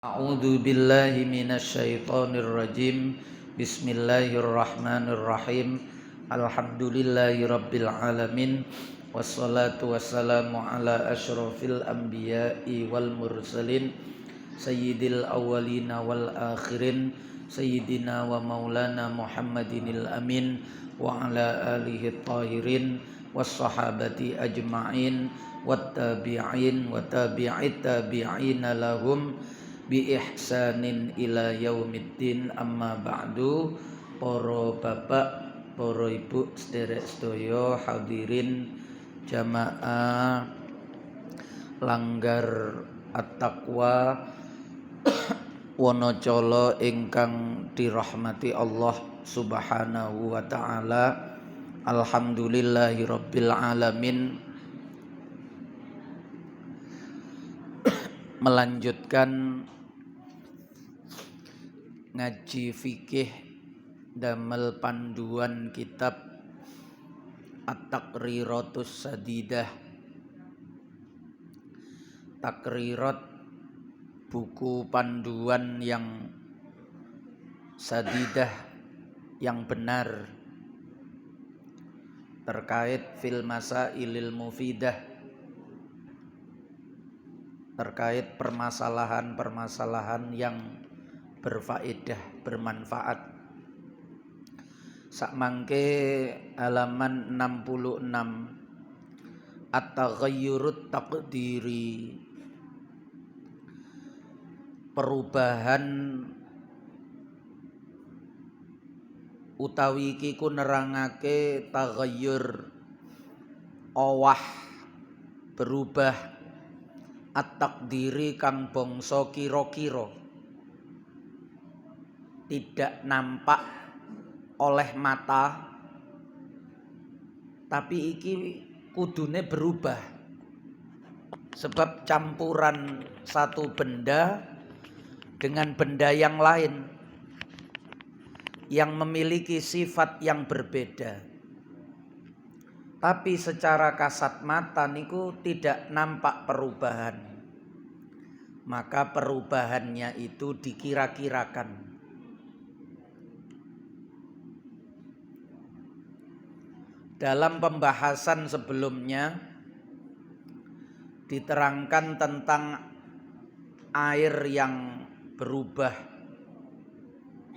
A'udzu billahi minasyaitonir rajim. Bismillahirrahmanirrahim. Alhamdulillahirabbil alamin. Wassalatu wassalamu ala asyrafil anbiya'i wal mursalin sayyidil awwalina wal akhirin sayyidina wa maulana Muhammadinil amin wa ala alihi tahirin was sahabati ajma'in wat tabi'in wa tabi'it tabi'ina lahum bi ihsanin ila yaumiddin. Amma ba'du. Para bapak, para ibu sederek sedaya hadirin jamaah langgar at-taqwa Wonocolo ingkang dirahmati Allah Subhanahu wa taala. Alhamdulillahirabbil alamin. Melanjutkan ngaji fikih damel panduan kitab At-Taqriratus Sadidah. Takrirat, buku panduan yang sadidah, yang benar terkait fil masailil mufidah, terkait permasalahan-permasalahan yang berfaedah, bermanfaat. Sakmangke halaman 66, at-taghayyurut taqdiri, perubahan utawi iki ku nerangake taghayyur, owah, berubah, at-taqdiri kang bangsa kira-kira, tidak nampak oleh mata, tapi iki kudune berubah sebab campuran satu benda dengan benda yang lain yang memiliki sifat yang berbeda, tapi secara kasat mata niku tidak nampak perubahan. Maka perubahannya itu dikira-kirakan. Dalam pembahasan sebelumnya diterangkan tentang air yang berubah.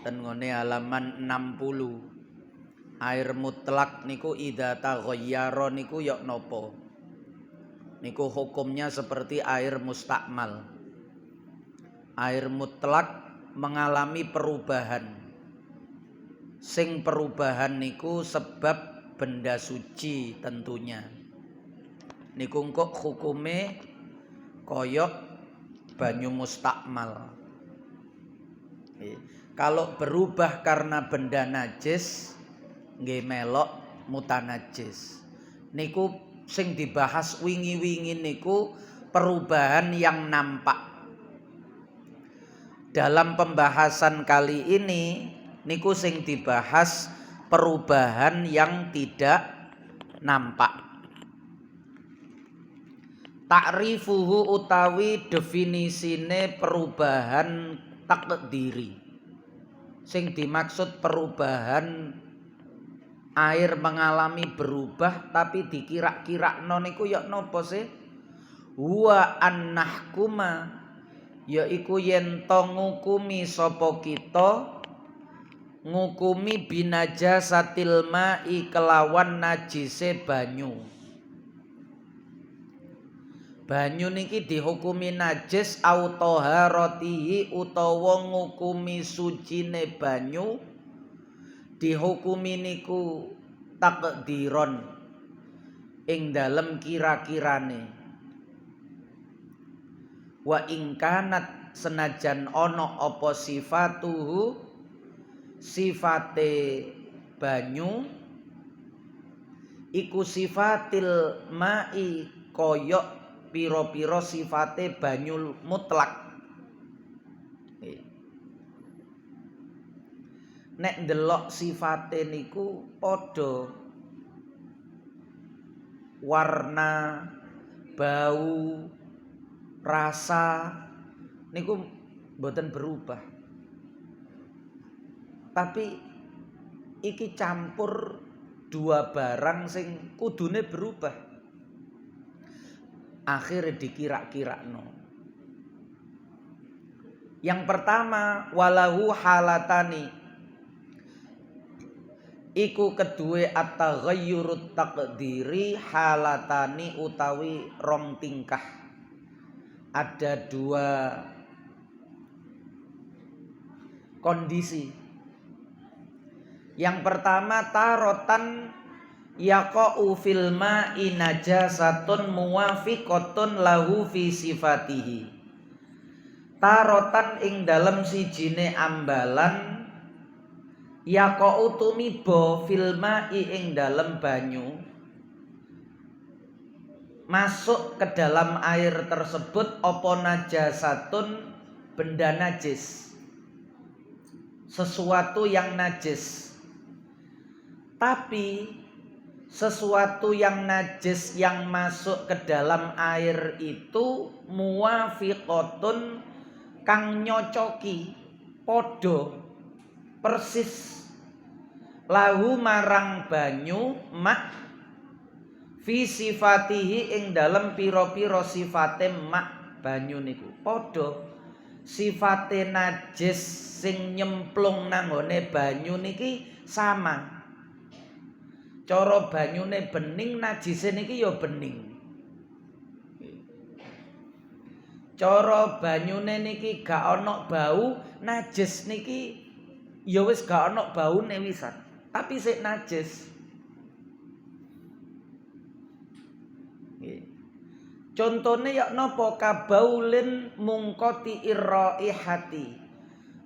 Dan ngene halaman 60. Air mutlak niku idza taghayyara niku ya napa? Niku hukumnya seperti air mustakmal. Air mutlak mengalami perubahan. Sing perubahan niku sebab benda suci tentunya. Niku kok hukume koyok banyu mustakmal. Kalau berubah karena benda najis, nggih melok mutanajis. Niku sing dibahas wingi-wingi niku perubahan yang nampak. Dalam pembahasan kali ini niku sing dibahas perubahan yang tidak nampak. Ta'rifuhu utawi definisine perubahan takdiri. Sing dimaksud perubahan air mengalami berubah tapi dikira-kirakno niku ya napa sih? Wa annahkuma, yaiku yen to ngukumi sapa kita, ngukumi binajasatil ma'i kelawan najise banyu. Banyu niki dihukumi najis au taharatihi, utawa ngukumi sucine banyu dihukumi niku takdiron ing dalem kira-kirane. Wa ingkanat, senajan ana apa sifatuhu, sifate banyu iku sifatil ma'i, koyok piro-piro sifate banyu mutlak. Nek ndelok sifate niku padha, warna, bau, rasa niku mboten berubah. Tapi iki campur dua barang sing kudune berubah. Akhirnya dikira-kirakno. Yang pertama walahu halatani, iku kedue at-taghayyurut taqdiri halatani utawi rong tingkah. Ada dua kondisi. Yang pertama tarotan yaqa'u fil ma'i najasatun muwafiqatun lahu fi sifatihi. Tarotan ing dalem sijine ambalan yaqa'u tumiba fil ma'i ing dalem banyu, masuk ke dalam air tersebut apa najasatun, benda najis, sesuatu yang najis. Tapi sesuatu yang najis yang masuk ke dalam air itu muwafiqatun, kang nyocoki, podo, persis, lahu marang banyu, mak, fi sifatihi ing dalem pira-pira sifate mak banyu niku. Podo sifate najis sing nyemplung nang ngone banyu niki sama. Cara banyune bening, najise niki ya bening. Cara banyune niki gak ana bau, najis niki ya wis gak ana baune wisan, tapi sik najis. Contone ya napa kabaulin mungkoti irraihati,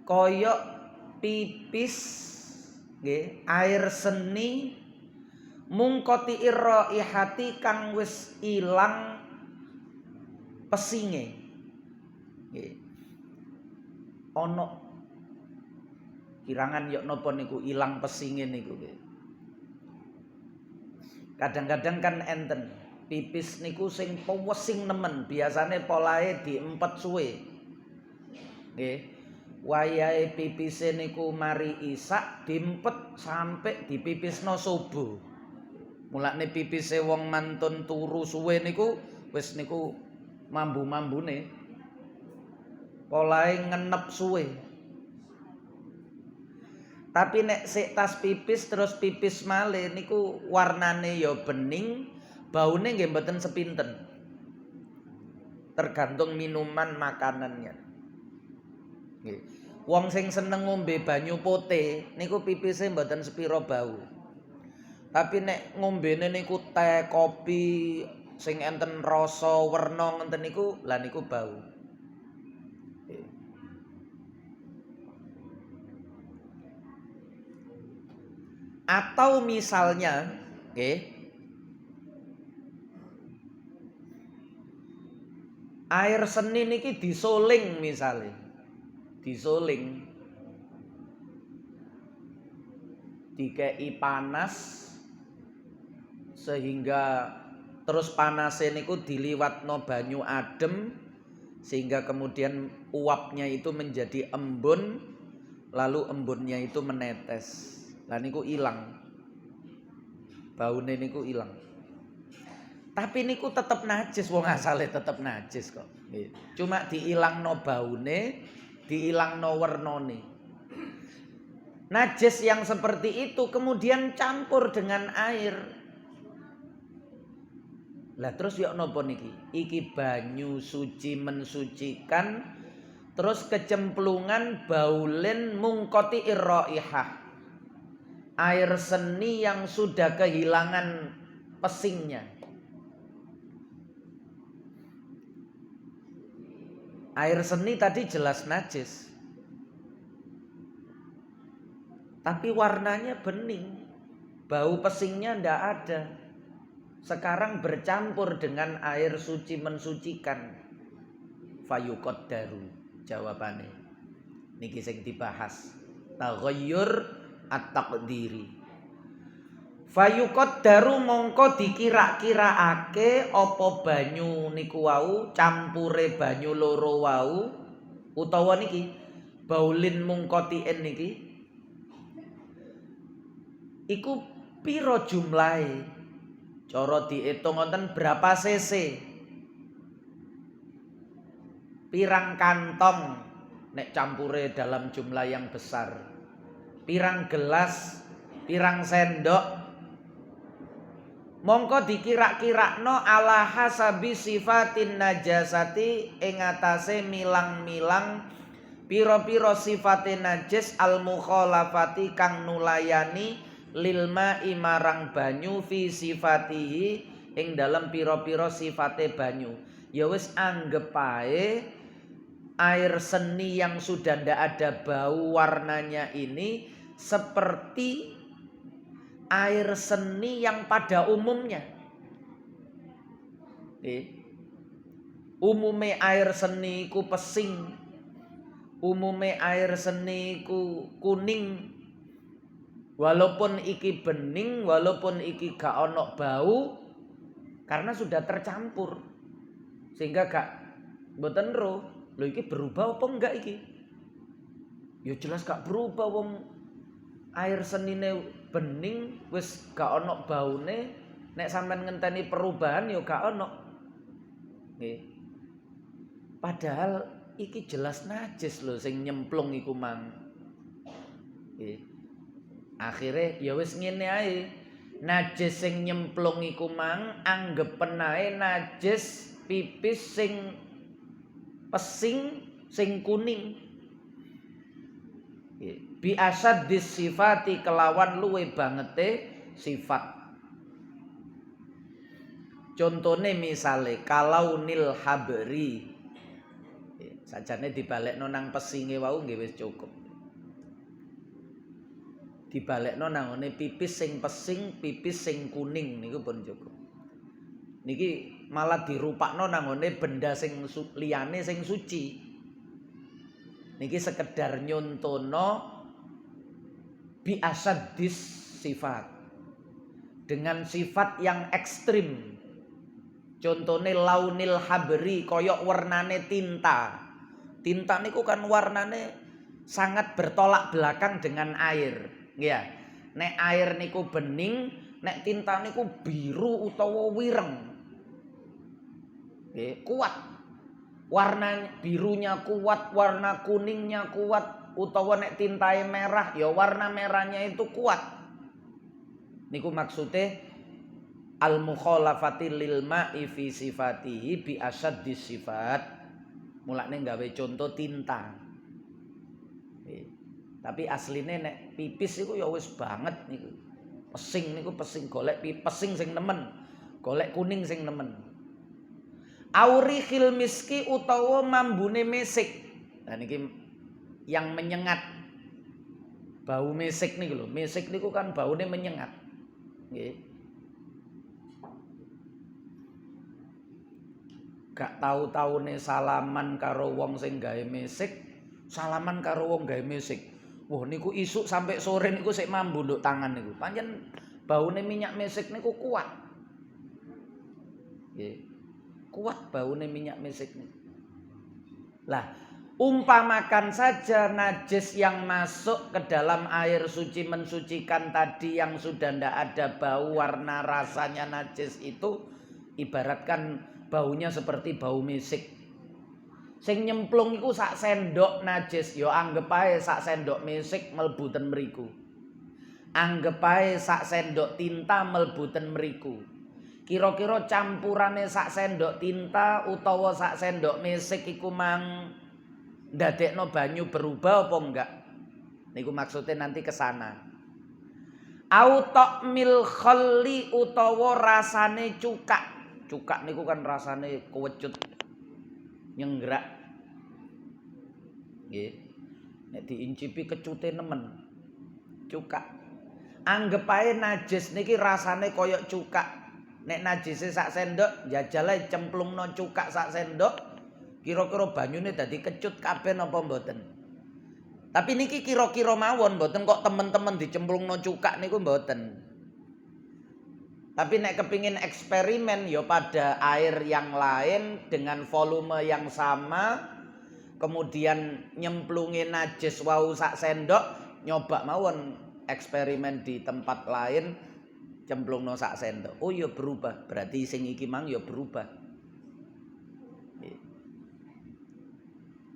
kaya pipis nggih, air seni mungkoti irraihati kang wis ilang pesinge. Ana kirangan yok napa niku ilang pesinge niku. Kadang-kadang kan enten pipis niku sing pewesing nemen, biasane polahe diempet suwe. Nggih. Wayahe pipise niku mari isak diempet sampai dipipisno subuh. Mulane pipise wong mantun turu suwe niku wis niku mambu-mambune. Polahe ngenep suwe. Tapi nek sik tas pipis terus pipis malih niku warnane ya bening, baune nggih mboten sepinten. Tergantung minuman makanannya. Nggih. Wong sing seneng ngombe banyu putih niku pipise mboten sepira bau. Tapi nek ngombene niku teh, kopi sing enten rasa werna ngenten niku, lah niku bau. Atau misalnya, air seni niki disoling misalnya, disoling, dikei panas sehingga terus panasnya niku diliwatno banyu adem sehingga kemudian uapnya itu menjadi embun, lalu embunnya itu menetes. Lah niku ilang. Baune niku ilang. Tapi niku tetep najis, wong asale tetep najis kok. Cuma diilangno baune, diilangno wernane. Najis yang seperti itu kemudian campur dengan air. Lah terus ya napa niki? Iki banyu suci mensucikan, terus kecemplungan baulin mungkoti irraihah. Air seni yang sudah kehilangan pesingnya. Air seni tadi jelas najis, tapi warnanya bening, bau pesingnya ndak ada. Sekarang bercampur dengan air suci mensucikan. Fayuqaddaru jawabane. Niki sing dibahas. Taghayyur at-taqdiri. Fayuqaddaru mongko dikira-kiraake apa banyu niku wau, campure banyu loro wau utawa niki baulin mungkotiin niki iku piro jumlahe? Cara diitung wonten berapa cc? Pirang kantong nek campure dalam jumlah yang besar? Pirang gelas, pirang sendok? Mongko dikira-kirakno ala hasabi sifatin najasati ing atase milang-milang pira-pira sifate najis al mukhalafati kang nulayani lil ma'i marang banyu fi sifatihi ing dalem pira-pira sifate banyu. Ya wis anggap ae air seni yang sudah ndak ada bau warnanya ini seperti air seni yang pada umumnya. Umume air seni ku pesing, umume air seni ku kuning. Walaupun iki bening, walaupun iki gak ono bau, karena sudah tercampur, sehingga gak mboten ro, lho iki berubah apa enggak iki? Ya jelas gak berubah wong air senine bening wis gak ono baune, nek sampean ngenteni perubahan ya gak ono. Nggih. Padahal iki jelas najis lho sing nyemplung iku mang. Nggih. Akhire ya wis ngene ae. Najis sing nyemplung iku mang anggepen ae najis pipis sing pesing sing kuning. Bi asad disifati kelawan luwe bangete sifat. Contone misale kalau nil habri. Sajane dibalekno nang pesinge wau nggih wis cukup. Dibalekno nang ngene pipis sing pesing, pipis sing kuning niku pun cukup. Niki malah dirupakno nang ngene benda sing liyane sing suci. Niki sekedar nyontono bi asaddis sifat dengan sifat yang ekstrim. Contone launil habri koyok warnane tinta. Tinta niku kan warnane sangat bertolak belakang dengan air. Ya, nek air niku bening, nek tinta niku biru utawa wireng. Nggih, kuat. Warna birunya kuat, warna kuningnya kuat, utawa nek tintae merah ya warna merahnya itu kuat. Niku maksude al mukhalafati lil ma'i fi sifatihi bi asaddis sifat. Mulane gawe contoh tinta. Tapi asline nek pipis iku ya wis banget niku. Pesing niku pesing golek pesing sing nemen. Golek kuning sing nemen. Auri khil miski utawa mambune mesik. Nah niki yang menyengat. Bau mesik niku lho. Mesik niku kan baune menyengat. Nggih. Gak tahu-taune salaman karo wong sing gawe mesik, salaman karo wong gawe mesik. Wah niku isuk sampai sore niku sik mambu nduk tangan niku. Pancen baune minyak mesik niku kuat. Nggih. Kuat baune minyak mesik niku. Lah, umpamakan saja najis yang masuk ke dalam air suci mensucikan tadi yang sudah ndak ada bau warna rasanya najis itu ibaratkan baunya seperti bau mesik. Sing nyemplung iku sak sendok najis, ya anggap ae sak sendok mesik mlebu ten mriku. Anggap ae sak sendok tinta mlebu ten mriku. Kira-kira campurane sak sendok tinta utawa sak sendok mesik iku mang ndadekno banyu berubah apa enggak? Niku maksudnya nanti ke sana. Au ta'mil khalli utawa rasane cukak. Cukak niku kan rasane kewecut. Nyenggerak. Nggih. Nek diincipi kecute nemen. Cukak. Anggep ae najis niki rasane koyok cukak. Nek najise sak sendok, jajale cemplungno cukak sak sendok, kira-kira banyune dadi kecut kabeh napa mboten? Tapi niki kira-kira mawon mboten kok temen-temen dicemplungno cukak niku mboten. Tapi nek kepingin eksperimen ya pada air yang lain dengan volume yang sama kemudian nyemplungin najis wau sak sendok, nyoba mawon eksperimen di tempat lain cemplungno sak sendok. Oh ya berubah, berarti sing iki mang ya berubah.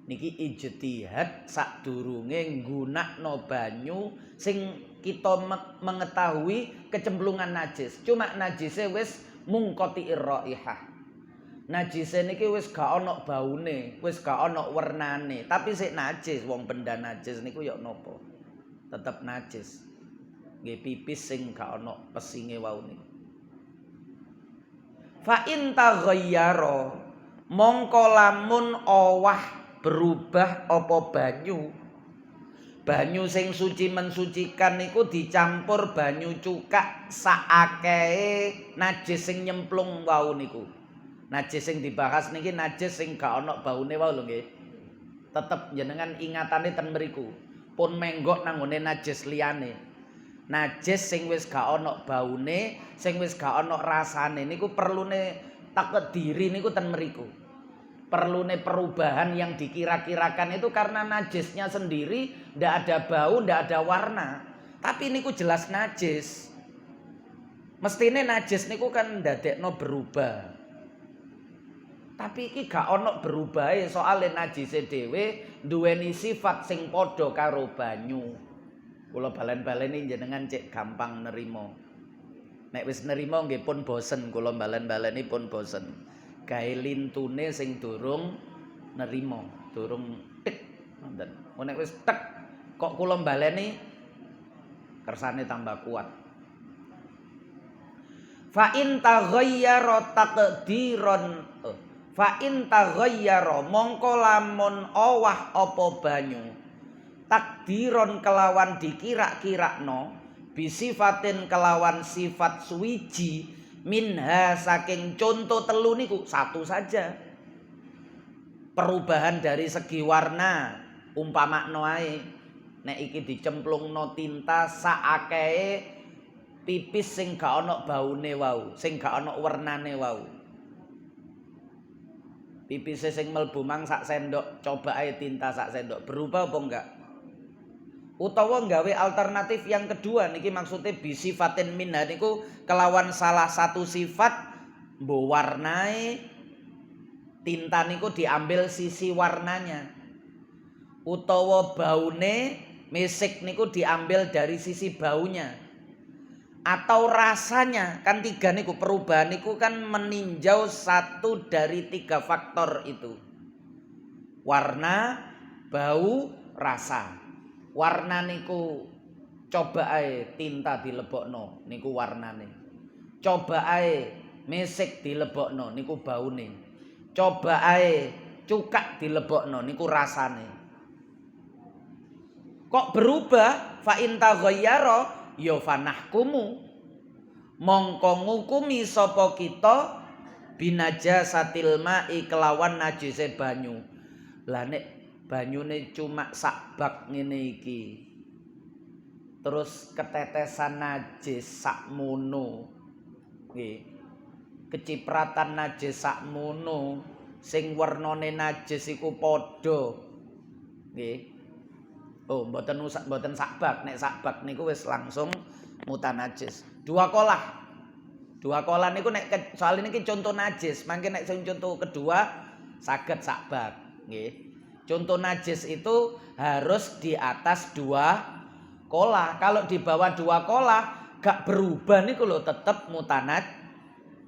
Niki ijtihad sadurunge nggunakno banyu sing kita mengetahui kecemplungan najis. Cuma najise wis mungqati'ir raihah. Najise niki wis gak ana baune, wis gak ana wernane, tapi sik najis, wong benda najis niku ya napa? Tetep najis. Nggih pipis sing gak ana pesinge wau niku. Fa in taghayyara mongko lamun owah berubah apa banyu. Banyu sing suci mensucikan niku dicampur banyu cukak saakehe najis sing nyemplung wau niku. Najis sing dibahas niki najis sing gak ana baune wae lho nggih. Tetep jenengan ingatane ten mriku. Pun menggok nang ngone najis liyane. Najis sing wis gak ana baune, sing wis gak ana rasane niku perlune takdiri niku ten mriku. Perlune perubahan yang dikira-kirakan itu karena najisnya sendiri ndak ada bau, ndak ada warna. Tapi niku jelas najis. Mestine najis niku kan ndadekno berubah. Tapi iki gak ana berubahe soale najise dhewe duweni sifat sing padha karo banyu. Kula balen-baleni jenengan cek gampang nerima. Nek wis nerima nggih pun bosen, kula balen-baleni pun bosen. Gawe lintune sing durung nerima, durung tek ngoten. Nek wis tek kok kula baleni kersane tambah kuat. Fa in taghayyara taqdiron fa in taghayyara mongko lamun owah apa banyu takdiron kelawan dikira-kirakno bisifatin kelawan sifat suwiji minha saking contoh telu niku satu saja. Perubahan dari segi warna umpamakno ae nek iki dicemplungno tinta saakehe pipis sing gak ana baune wau, sing gak ana wernane wau. Pipise sing mlebu mang sak sendok, coba ae tinta sak sendok, berubah apa enggak? Utawa nggawe alternatif yang kedua niki maksudnya bisifatin minha niku kelawan salah satu sifat mbok warnae tinta niku diambil sisi warnanya. Utawa baune misik niku diambil dari sisi baunya. Atau rasanya, kan tiga niku perubahan niku kan meninjau satu dari tiga faktor itu. Warna, bau, rasa. Warna niku coba ae tinta dilebokno niku warnane. Coba ae misik dilebokno niku baune. Coba ae cukak dilebokno niku rasane. Kok berubah? Fa in taghayyara ya fanahkumu mongko ngukumi sapa kita binajasatil ma'i kelawan najise banyu. Lah nek banyune cuma sak bak ngene iki terus ketetesan najis sakmono nggih kecipratan najis sakmono sing wernane najis iku padha nggih. Oh, mboten sak bak. Nek sak bak niku wis langsung mutanajis. Dua kolah niku nek soal niki contoh najis. Mangke nek sing contoh kedua saged sak bak, nggih. Contoh najis itu harus di atas 2 kolah. Kalau di bawah 2 kolah gak berubah niku lho tetep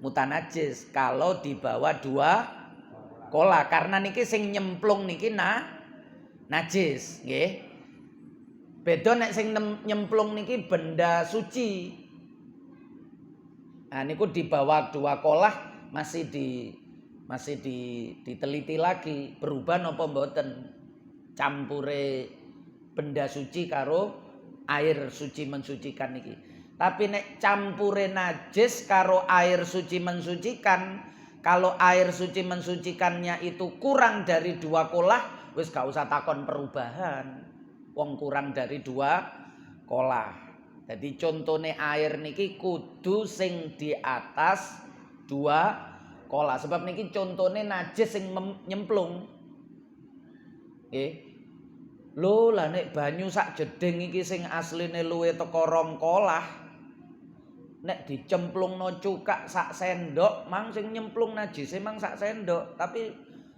mutanajis. Kalau di bawah 2 kolah karena niki sing nyemplung niki najis, nggih. Beda nek sing nyemplung niki benda suci. Nah niku di bawah 2 kolah masih diteliti lagi berubah napa mboten campure benda suci karo air suci mensucikan niki. Tapi nek campure najis karo air suci mensucikan, kalau air suci mensucikannya itu kurang dari 2 kolah wis gak usah takon perubahan. Wong kurang dari 2 kolah. Jadi contone air niki kudu sing di atas 2 kolah. Sebab niki contone najis sing nyemplung. Nggih. Lho lah nek banyu sak jeding iki sing asline luwe teko rong kolah. Nek dicemplungno cukak sak sendok, mang sing nyemplung najise mang sak sendok, tapi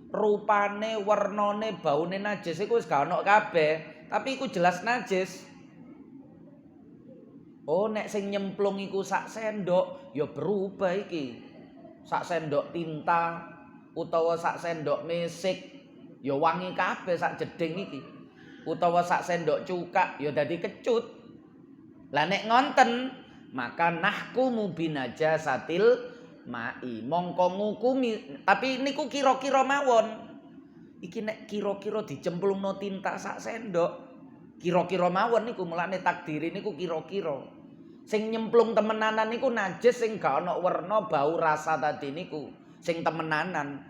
rupane, wernane, baune najis iku wis gak ono kabeh, tapi iku jelas najis. Oh nek sing nyemplung iku sak sendok, ya berubah iki. Sak sendok tinta utawa sak sendok mesik, ya wangi kabeh sak jeding iki. Utawa sak sendok cukak ya dadi kecut. Lah nek ngonten maka nahkumu binajasatil ma'i mongko ngukumi, tapi niku kira-kira mawon. Iki nek kira-kira dicemplungno tinta sak sendok, kira-kira mawon niku mulane takdiri niku kira-kira. Sing nyemplung temenanan niku najis sing gak ana werna, bau, rasa tadi niku sing temenanan.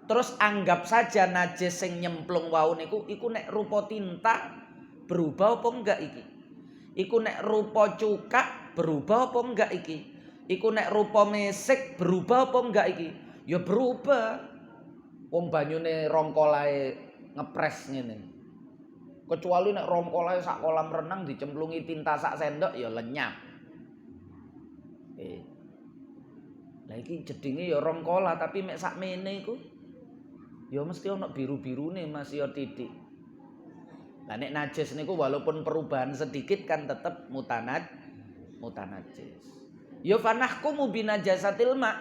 Terus anggap saja najis sing nyemplung wau niku iku nek rupa tinta berubah apa enggak iki? Iku nek rupa cukak berubah apa enggak iki? Iku nek rupa mesik berubah apa enggak iki? Ya berubah. Wong banyune rong kolahe ngepres ngene. Kecuali nek rong kolahe sak kolam renang dicemplungi tinta sak sendok ya lenyap. Lah iki jedinge ya rong kolah tapi mek sak mene iku ya mesti ana biru-birune Mas ya titik. Lah nek najis niku walaupun perubahan sedikit kan tetep mutanajis. Ya fanahkumu binajasatil ma.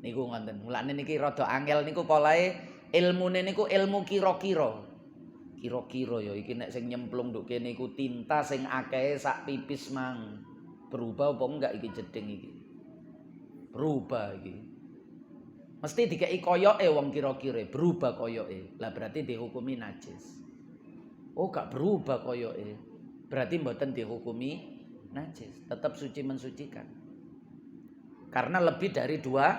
Niku ngoten. Mulane niki rada angel niku polahe ilmune niku ilmu kira-kira. Kira-kira ya iki nek sing nyemplung nduk kene iku tinta sing akehe sak pipis mang. Berubah apa enggak iki jeding iki? Berubah iki. Mesti dikei koyoke wong kira-kira, berubah koyoke. Lah berarti dihukumi najis. Oh gak berubah koyoke. Berarti mboten dihukumi najis, tetap suci mensucikan. Karena lebih dari dua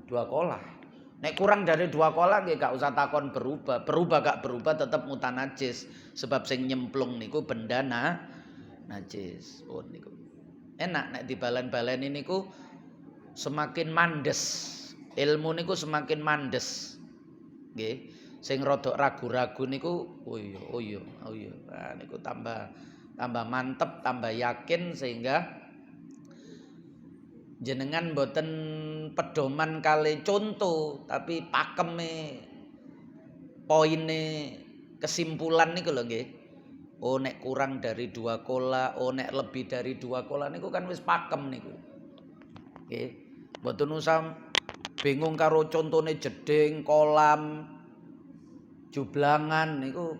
kolah. Nek kurang dari 2 kolah nggih gak usah takon berubah. Berubah gak berubah tetap mutanajis. Sebab sing nyemplung niku benda najis. Oh niku. Enak nek dibalen-baleni niku semakin mandes. Ilmu niku semakin mandes. Nggih. Sing rada ragu-ragu niku oh iya. Nah niku tambah mantep, tambah yakin sehingga jenengan mboten pedoman kali contoh tapi pakeme poine kesimpulan niku lho nggih. Oh nek kurang dari 2 kola, oh nek lebih dari 2 kola niku kan wis pakem niku. Nggih. Mboten usah bingung karo contone jeding, kolam, jublangan niku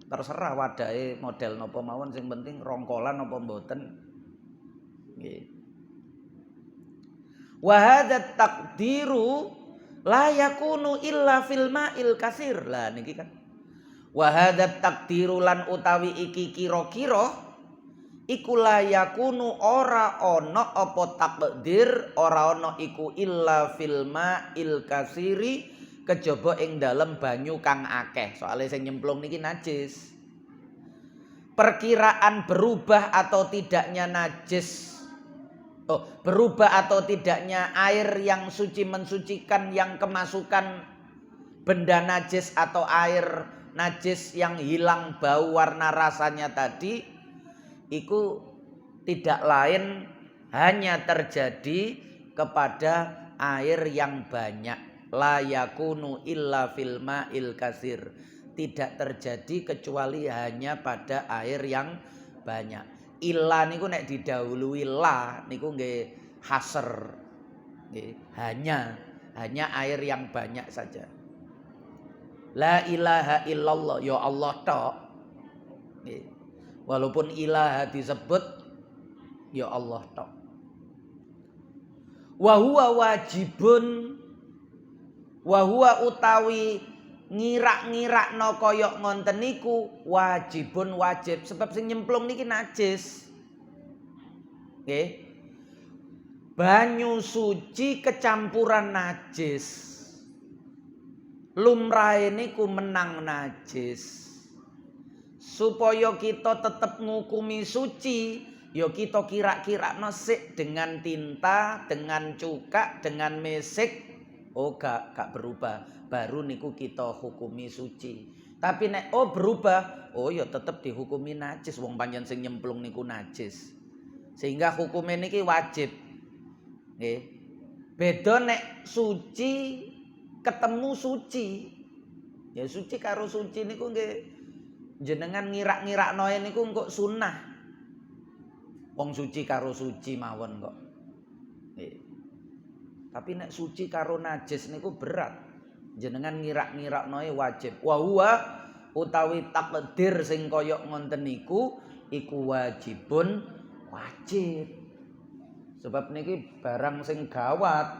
terserah wadahe model napa mawon sing penting rongkolan apa mboten. Nggih. Wa hadza taqdiru la yakunu illa fil ma'il katsir. Lah niki kan. Wa hadza taqdiru lan utawi iki kira-kira iku la yakunu ora ana apa takdir, ora ana iku illa fil ma'il katsiri kejaba ing dalem banyu kang akeh. Soale sing nyemplung niki najis. Perkiraan berubah atau tidaknya najis. Berubah atau tidaknya air yang suci mensucikan yang kemasukan benda najis atau air najis yang hilang bau warna rasanya tadi iku tidak lain hanya terjadi kepada air yang banyak. La yakunu illa fil ma'il katsir. Tidak terjadi kecuali hanya pada air yang banyak. Illa niku nek didahului la niku nggih hasr. Nggih, hanya air yang banyak saja. La ilaha illallah ya Allah tok. Nggih. Walaupun ilaha disebut ya Allah tok. Wa huwa wajibun wa huwa utawi ngirak-ngirakno kaya ngonten niku wajibun wajib sebab sing nyemplung niki najis. Nggih. Banyu suci kecampuran najis. Lumrahe niku menang najis. Supaya kita tetap ngukumi suci, ya kita kira-kira nosik dengan tinta, dengan cukak, dengan mesik, Oh gak berubah. Baru niku kita hukumi suci. Tapi nek berubah, oh ya tetep dihukumi najis. Wong pancen sing nyemplung niku najis. Sehingga hukumnya niki wajib. Nggih. Beda nek suci ketemu suci. Ya suci karo suci niku nggih jenengan ngirak-ngiraknoe niku kok sunnah. Wong suci karo suci mawon kok. Nggih. Tapi nek suci karo najis niku berat. Jenengan ngirak-ngiraknoe wajib. Wa huwa utawi takdir sing kaya ngonten niku iku wajibun wajib. Sebab niki barang sing gawat.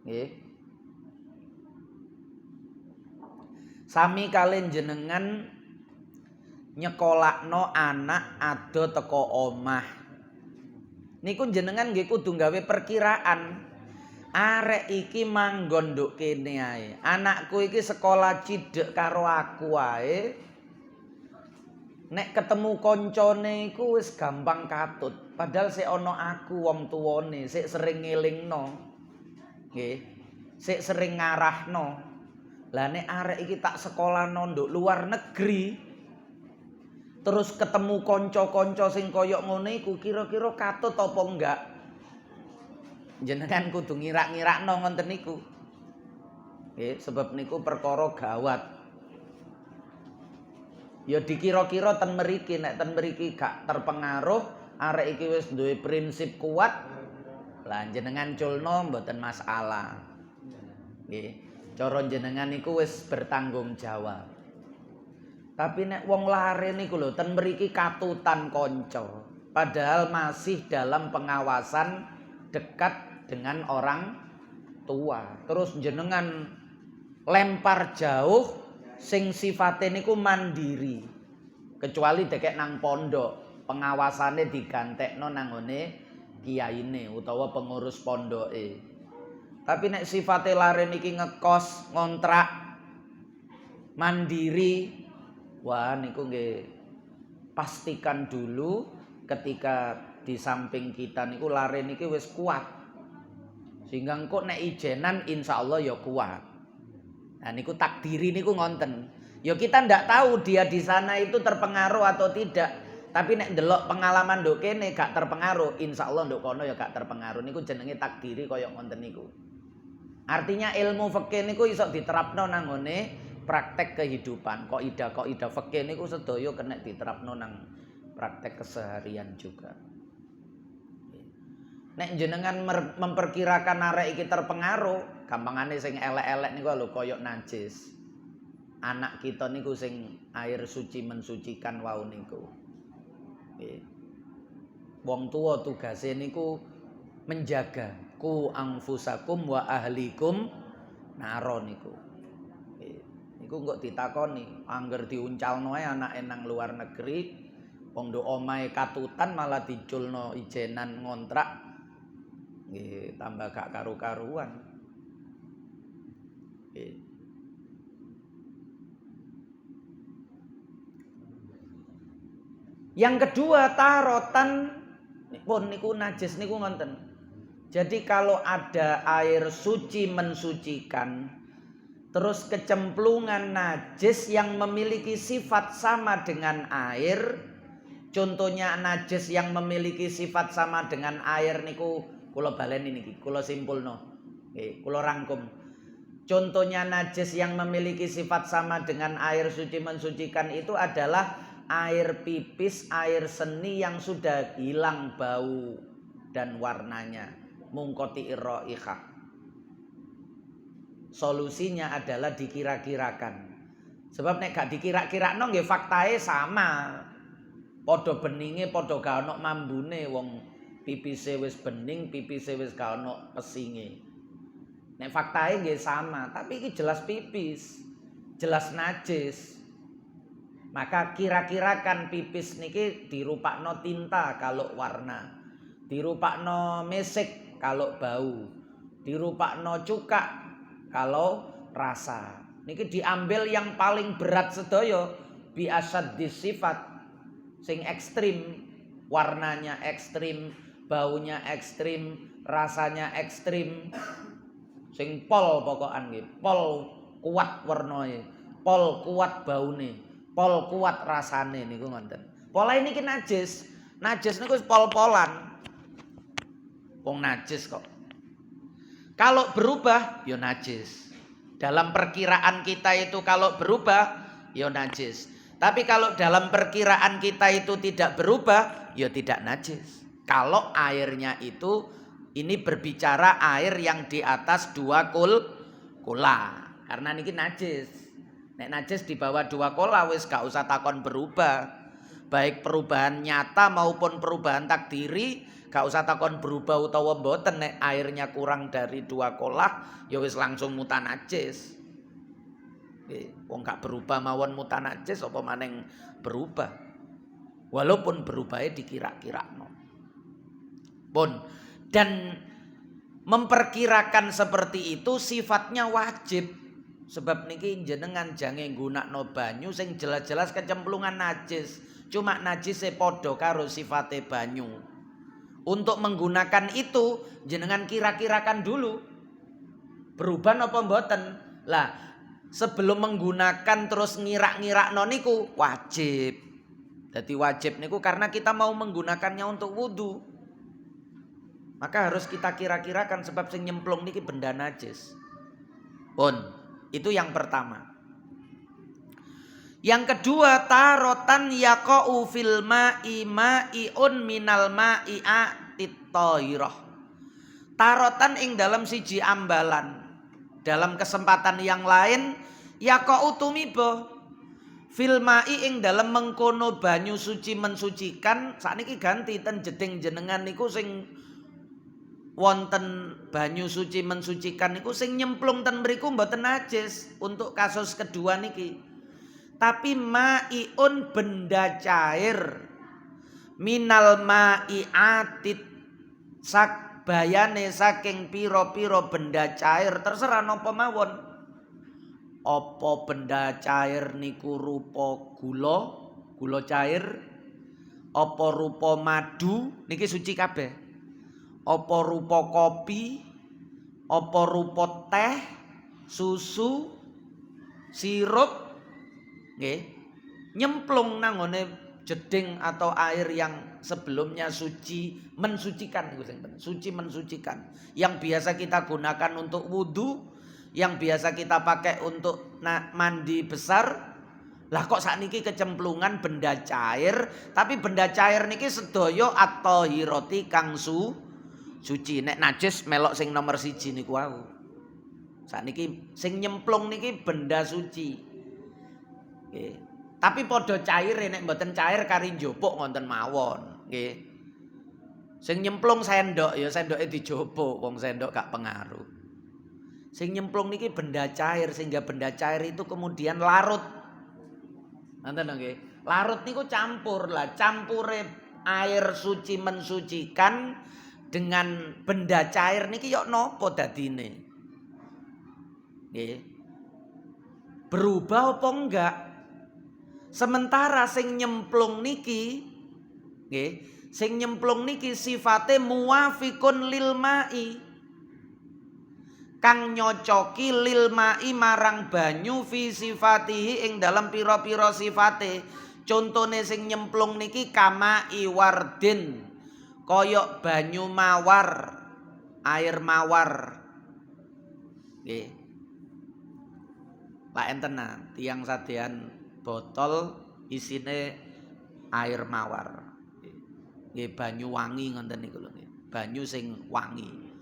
Nggih. Sami kalian jenengan nyekolakno anak ado teko omah. Niku jenengan nggih kudu gawe perkiraan. Arek iki manggon nduk kene ae. Anakku iki sekolah cidhek karo aku ae. Nek ketemu koncone iku wis gampang katut. Padahal sik ana aku wong tuwane, sik sering ngelingno. Nggih. Sik sering ngarahno. Lah nek arek iki tak sekolahno nduk luar negeri, terus ketemu kanca-kanca sing kaya ngene iku kira-kira katut apa enggak? Jenengan kudu ngirak-ngirakno ngoten niku. Nggih, sebab niku perkara gawat. Ya dikira-kira ten mriki nek ten mriki gak terpengaruh, arek iki wis duwe prinsip kuat, lah jenengan culno mboten masalah. Nggih, cara jenengan niku wis bertanggung jawab. Tapi nek wong lare niku lho ten mriki katutan kanca, padahal masih dalam pengawasan dekat dengan orang tua. Terus jenengan lempar jauh sing sifate niku mandiri. Kecuali dekek nang pondok, pengawasane digantekno nang ngene kiyaine utawa pengurus pondoke. Tapi nek sifate lare niki ngekos, ngontrak, mandiri, wah niku nggih pastikan dulu ketika di samping kita niku lare niki wis kuat. Sehingga engko nek ijenan insyaallah ya kuat. Nah niku takdiri niku ngonten. Ya kita ndak tahu dia di sana itu terpengaruh atau tidak. Tapi nek delok pengalaman nduk kene gak terpengaruh, insyaallah nduk kono ya gak terpengaruh. Niku jenenge takdiri kaya ngonten niku. Artinya ilmu fikih niku iso diterapno nang ngene praktek kehidupan. Kaidah fikih niku sedaya kena diterapno nang praktek keseharian juga. Nek jenengan memperkirakan arek iki terpengaruh, gampangane sing elek-elek niku lho koyok najis. Anak kita niku sing air suci mensucikan wau niku. Nggih. Wong tuwa tugase niku menjaga ku anfusakum wa ahlikum naro niku. Nggih. Niku kok ditakoni, angger diuncalno ae anake nang luar negeri, wong nduk omahe katutan malah diculno ijenan ngontrak. Nggih, tambah gak karu-karuan. Nggih. Yang kedua, tarotan pun niku najis niku ngoten. Jadi kalau ada air suci mensucikan, terus kecemplungan najis yang memiliki sifat sama dengan air, contohnya najis yang memiliki sifat sama dengan air niku kula baleni niki, kula simpulno. Nggih, kula rangkum. Contohnya najis yang memiliki sifat sama dengan air suci mensucikan itu adalah air pipis, air seni yang sudah hilang bau dan warnanya. Mungkoti irra'iha. Solusinya adalah dikira-kirakan. Sebab nek gak dikira-kirakno nggih faktae sama. Padha beninge, padha gak ono mambune wong pipise wis bening, pipise wis gak ono pesinge. Nek faktae nggih sama, tapi iki jelas pipis, jelas najis. Maka kira-kirakan pipis niki dirupakno tinta kalau warna, dirupakno mesik kalau bau, dirupakno cuka kalau rasa. Niki diambil yang paling berat sedaya bi asaddis sifat sing ekstrim, warnanya ekstrim, baunya ekstrim, rasanya ekstrim. Sing pol pokokan nggih, pol kuat warnane, pol kuat baune, pol kuat rasane niku ngoten. Polahe niki najis. Najis niku pol-polan. Wong najis kok. Kalau berubah ya najis. Dalam perkiraan kita itu kalau berubah ya najis. Tapi kalau dalam perkiraan kita itu tidak berubah ya tidak najis. Kalau airnya itu ini berbicara air yang di atas 2 kula. Karena niki najis. Nek najis di bawah 2 kula wis gak usah takon berubah. Baik perubahan nyata maupun perubahan takdiri, gak usah takon berubah utawa mboten. Nek airnya kurang dari 2 kolah ya wis langsung muta najis. Wong gak berubah mawon muta najis apa maneng berubah. Walaupun berubahnya dikira-kirakno. Pun dan memperkirakan seperti itu sifatnya wajib. Sebab niki jenengan jange nggunakno banyu sing jelas-jelas kecemplungan najis. Cuma najise padha karo sifate banyu. Untuk menggunakan itu jenengan kira-kirakan dulu. Berubah apa mboten? Lah, sebelum menggunakan terus ngirak-ngirakno niku wajib. Jadi wajib niku karena kita mau menggunakannya untuk wudu. Maka harus kita kira-kirakan sebab sing nyemplung niki benda najis. Pun, itu yang pertama. Yang kedua, tarotan yaqa'u fil ma'i ma'iun minal ma'i atitairah. Tarotan ing dalam siji ambalan. Dalam kesempatan yang lain yaqa'u tumiba fil ma'i ing dalam mengkono banyu suci mensucikan. Sakniki ganti ten jeding jenengan niku sing wonten banyu suci mensucikan niku sing nyemplung ten mriku mboten najis untuk kasus kedua niki. Tapi ma'iun benda cair minal ma'i atit sak bayane saking piro-piro benda cair terserah napa mawon. Apa benda cair niku rupa gula cair, apa rupa madu niki suci kabeh. Apa rupa kopi, apa rupa teh, susu, sirup, nggih, nyemplung nangone jeding atau air yang sebelumnya suci mensucikan, suci mensucikan. Yang biasa kita gunakan untuk wudu, yang biasa kita pakai untuk mandi besar. Lah kok sakniki kecemplungan benda cair, tapi benda cair niki sedaya at-thahirati kang suci. Nek najis melok sing nomor 1 niku wau. Sakniki sing nyemplung niki benda suci. Nggih. Tapi padha caire nek mboten cair kari njupuk ngonten mawon, nggih. Sing nyemplung sendok ya sendoke dijupuk, wong sendok gak pengaruh. Sing nyemplung niki benda cair sehingga benda cair itu kemudian larut. Nanten nggih. Larut niku campur lah, campure air suci mensucikan dengan benda cair niki yo napa dadine? Nggih. Berubah apa enggak? Sementara sing nyemplung niki nggih, sing nyemplung niki sifate muwafiqun lil ma'i. Kang nyocoki lil ma'i marang banyu fi sifatihi ing dalam pira-pira sifate. Contone sing nyemplung niki kama iwardin. Koyok banyu mawar, air mawar. Nggih. Lah entenan tiyang sadean botol isine air mawar. Nggih banyu wangi ngoten niku lho nggih. Banyu sing wangi.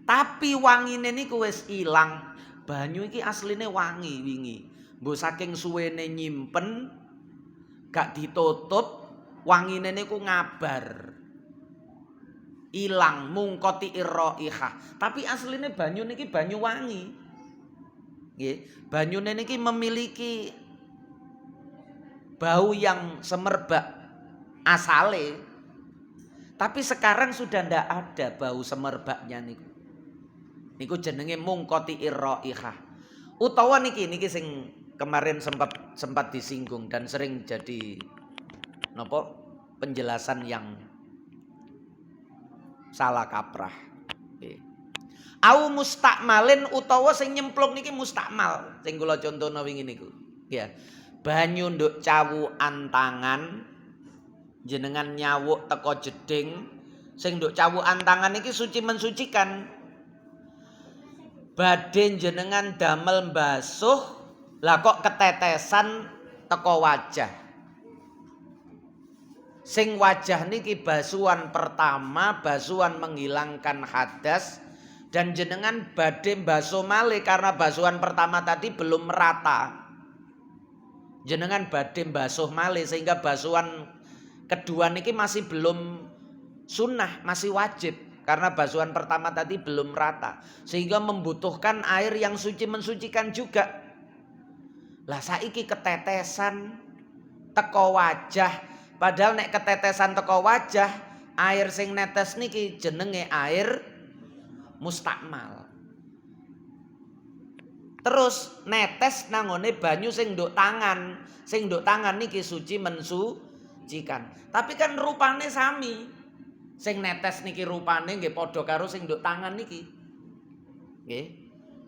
Tapi wangine niku wis ilang. Banyu iki asline wangi wingi. Mbok saking suwene nyimpen gak ditutup, wangine niku ngabar. Ilang mungkoti irraihah. Tapi asline banyu niki banyu wangi. Nggih, banyune niki memiliki bau yang semerbak asale. Tapi sekarang sudah ndak ada bau semerbaknya niku. Niku jenenge mungkoti irraihah. Utawa niki sing kemarin sempat disinggung dan sering jadi napa penjelasan yang salah kaprah. Au mustakmalin utawa sing nyemplung niki mustakmal. Sing kula contohna wingi niku. Ya. Banyu nduk cawu antangan jenengan nyawuk teko jeding sing nduk cawu antangan iki suci mensucikan. Badhe jenengan damel mbasuh lah kok ketetesan teko wajah. Sing wajah niki basuhan pertama, basuhan menghilangkan hadas dan jenengan badhe basuh malih karena basuhan pertama tadi belum merata. Jenengan badhe basuh malih sehingga basuhan kedua niki masih belum sunnah, masih wajib. Karena basuhan pertama tadi belum rata. Sehingga membutuhkan air yang suci mensucikan juga. Lah saiki ketetesan teko wajah. Padahal nek ketetesan teko wajah, air sing netes niki jenenge air mustakmal. Terus netes nangone banyu sing nduk tangan. Sing nduk tangan niki suci mensucikan. Tapi kan rupane sami. Sing netes niki rupane nggih padha karo sing nduk tangan niki. Nggih.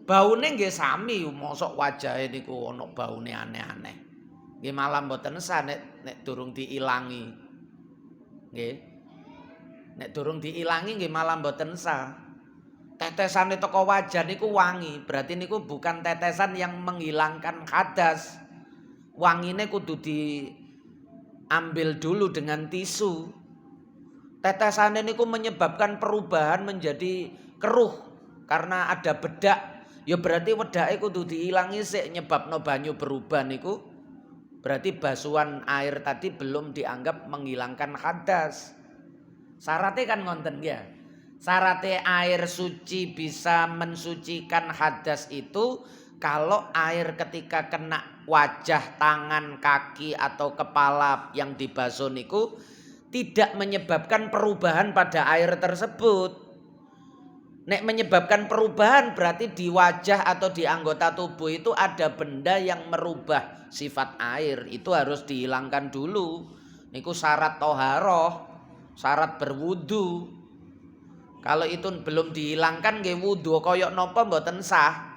Baune nggih sami, mosok wajahe niku ana baune aneh-aneh. Nggih malah mboten sah nek durung diilangi. Nggih. Nek durung diilangi nggih malah mboten sah. Tetesane teko wajah niku wangi, berarti niku bukan tetesan yang menghilangkan hadas. Wangine kudu diambil dulu dengan tisu. Tetesane niku menyebabkan perubahan menjadi keruh karena ada bedak. Ya berarti wedake kudu diilangi sik nyebabno banyu berubah niku. Berarti basuhan air tadi belum dianggap menghilangkan hadas. Syaratnya kan ngonten ya. Syaratnya air suci bisa mensucikan hadas itu kalau air ketika kena wajah, tangan, kaki atau kepala yang dibasuh niku tidak menyebabkan perubahan pada air tersebut. Nek menyebabkan perubahan berarti di wajah atau di anggota tubuh itu ada benda yang merubah sifat air. Itu harus dihilangkan dulu. Niku syarat toharoh, syarat berwudu. Kalau itu belum dihilangkan nggih wudu kaya napa mboten sah.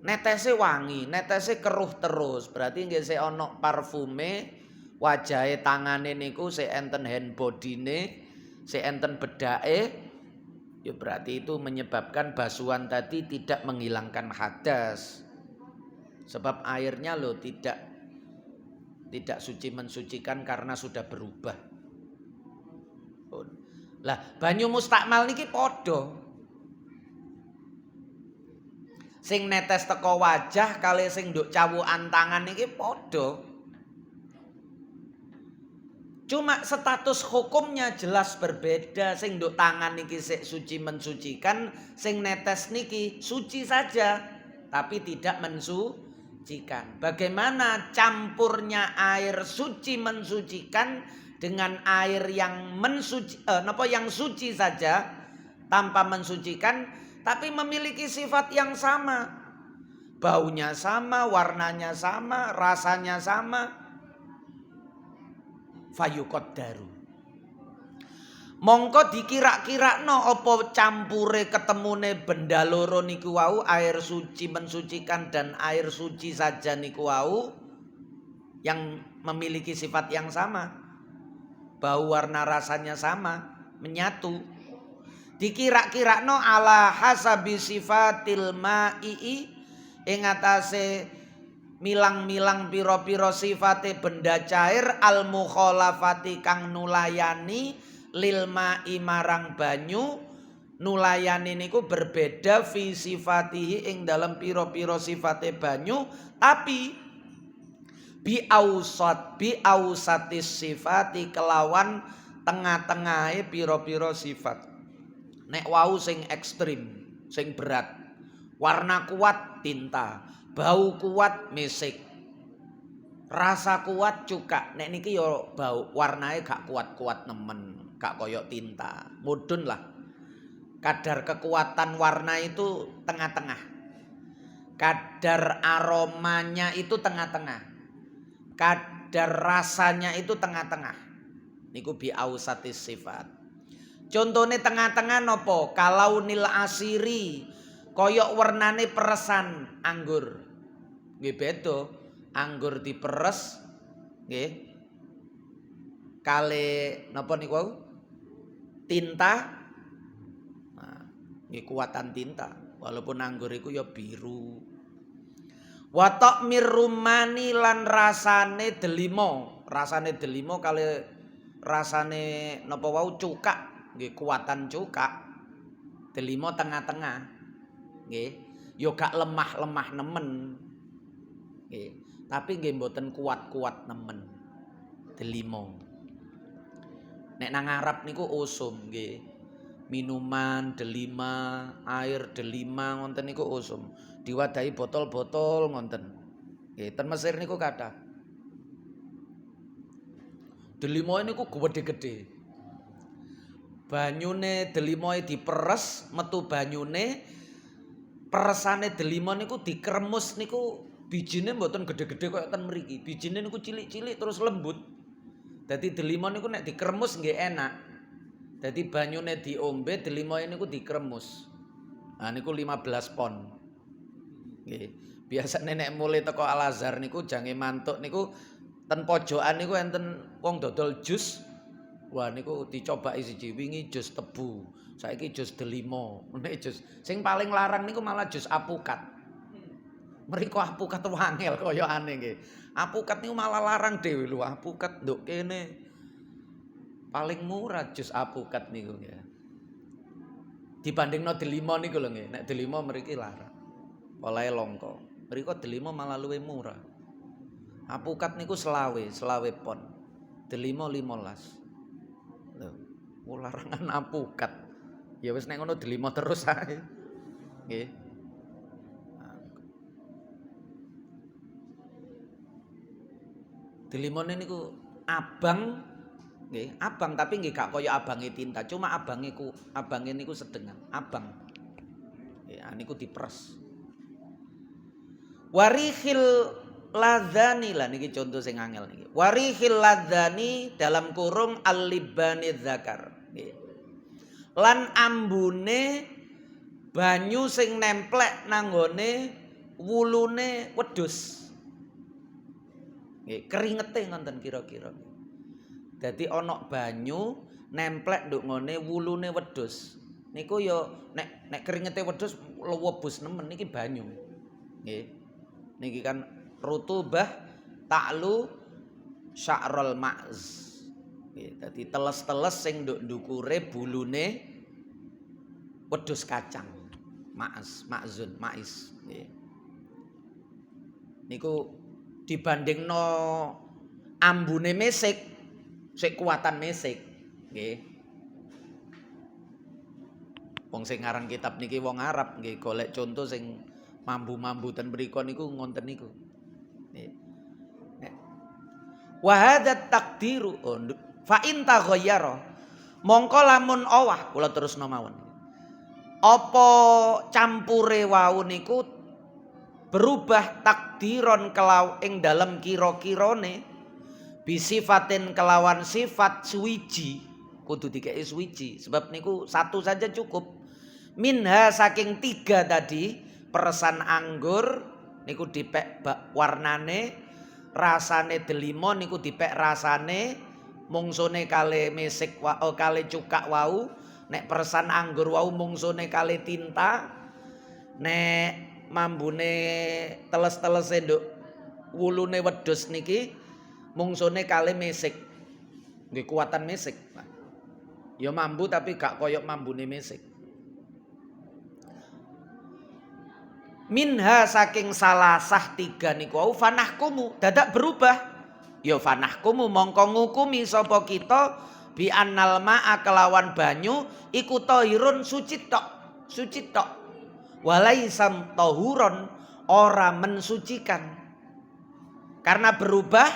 Netese wangi, netese keruh terus. Berarti nggih sik ana parfume. Wajahe tangane niku sik enten hand bodine, sik enten bedake, ya berarti itu menyebabkan basuhan tadi tidak menghilangkan hadas. Sebab airnya loh tidak suci mensucikan karena sudah berubah. Lah banyu mustakmal niki padha. Sing netes teko wajah kali sing nduk cawukan tangan niki padha. Cuma status hukumnya jelas berbeda. Sing nduk tangan niki sik suci mensucikan, sing netes niki suci saja tapi tidak mensucikan. Bagaimana campurnya air suci mensucikan dengan air yang yang suci saja tanpa mensucikan tapi memiliki sifat yang sama. Baunya sama, warnanya sama, rasanya sama. Fayuqaddaru. Mongko dikira-kirakno apa campure ketemune benda loro niku wau, air suci mensucikan dan air suci saja niku wau yang memiliki sifat yang sama. Bau warna rasanya sama, menyatu. Dikira-kirakno ala hasabi sifatil ma'i ing atase milang-milang piro-piro sifate benda cair al mukhalafati kang nulayani lil ma'i marang banyu. Nulayani niku berbeda fi sifatihi ing dalam piro-piro sifate banyu, tapi bi ausatis sifati kelawan tengah-tengahe piro-piro sifat. Nek wau sing ekstrim, sing berat, warna kuat tinta, bau kuat misik, rasa kuat cuka. Nek niki yo bau warnanya gak kuat-kuat nemen, gak koyok tinta, mudun lah. Kadar kekuatan warna itu tengah-tengah, kadar aromanya itu tengah-tengah, kadar rasanya itu tengah-tengah. Niku bi ausatis sifat. Contone tengah-tengah nopo? Kalau nil asiri, koyok warnane peresan anggur. Nggih beda. Anggur diperes nggih. Kale napa niku wau? Tinta. Nah, nggih kuwatan tinta. Walaupun anggur iku ya biru. Watok mirumani lan rasane delima. Rasane delima kali rasane napa wau cukak. Nggih kuwatan cukak. Delima tengah-tengah. Nggih. Yo gak lemah-lemah nemen. Nggih. Tapi nggih mboten kuat-kuat nemen. Delima. Nek nang Arab niku usum nggih. Minuman delima, air delima ngonten niku usum. Diwadahi botol-botol ngonten. Nggih, ten Mesir niku kathah. Delima niku gede-gede. Banyune delima diperes, metu banyune, peresane delima niku dikremus niku bijine mboten gede-gede kaya ten mriki. Bijine niku cilik-cilik terus lembut. Dadi delima niku nek dikremus nggih enak. Dadi banyune diombe, delima niku dikremus. Nah niku 15 pon. Nggih. Biasane nek mulai teko Al Azhar niku jange mantuk niku ten pojokan niku enten wong dodol jus. Wah niku dicobaki siji wingi jus tebu, saiki jus delima. Nek jus sing paling larang niku malah jus apukat. Mriko apukat wangel kaya aneh nggih. Apukat niku malah larang dhewe lho, apukat nduk kene. Paling murah jus apukat niku ya. Dibandingno delima niku lho nggih. Nek delima mriki larang. Olahe langka. Mriko delima malah luwih murah. Apukat niku selawe pon. Delima 15. Lho, larangan apukat. Ya wis nek ngono delima terus ae. Nggih. Delimane niku abang nggih, abang tapi nggih gak kaya abange tinta, cuma abange niku sedengan, abang. Nggih, niku diperes. Warihil ladzani lah niki contoh sing angel niki. Warihil ladzani dalam kurung al-libani zakar. Nggih. Lan ambune banyu sing nemplek nanggone wulune wedhus. Nggih, keringete ngoten kira-kira. Dadi ana banyu nemplek nduk ngene wulune wedhus. Niku ya nek keringete wedhus lewebus nemen niki banyu. Nggih. Niki kan rutubah ta'lu sya'rul ma'z. Nggih, dadi teles-teles sing nduk ndukure bulune wedhus kacang. Ma'zun, ma'is. Nggih. Niku dibandingno ambune mesik, sik kuatan mesik, nggih. Wong sing ngarang kitab niki wong Arab nggih, golek contoh sing mambu-mambu ten mriku niku ngonten niku. Nggih. Wa hadza taqdiru fa in taghayyara mongko lamun owah kula terusno mawon. Apa campure wau niku berubah takdiron ing dalam kira-kirane bisifatin kelawan sifat suwiji, kudu dikei suwiji sebab niku satu saja cukup. Minha saking 3 tadi, peresan anggur niku dipek warnane, rasane delima niku dipek rasane, mungsune kale mesik kale cukak wau, nek peresan anggur wau mungsune kale tinta, nek mambune teles-telese nduk wulune wedhus niki mungsune kale mesik. Nggih kuwatan mesik. Ya mambu tapi gak koyok mambune mesik. Minha saking salasah 3 niku au fanahkumu dadak berubah. Ya fanahkumu mongko ngukumi sapa kita bi annal ma'a kelawan banyu iku tahirun suci tok. Walaisam tahuron ora mensucikan. Karena berubah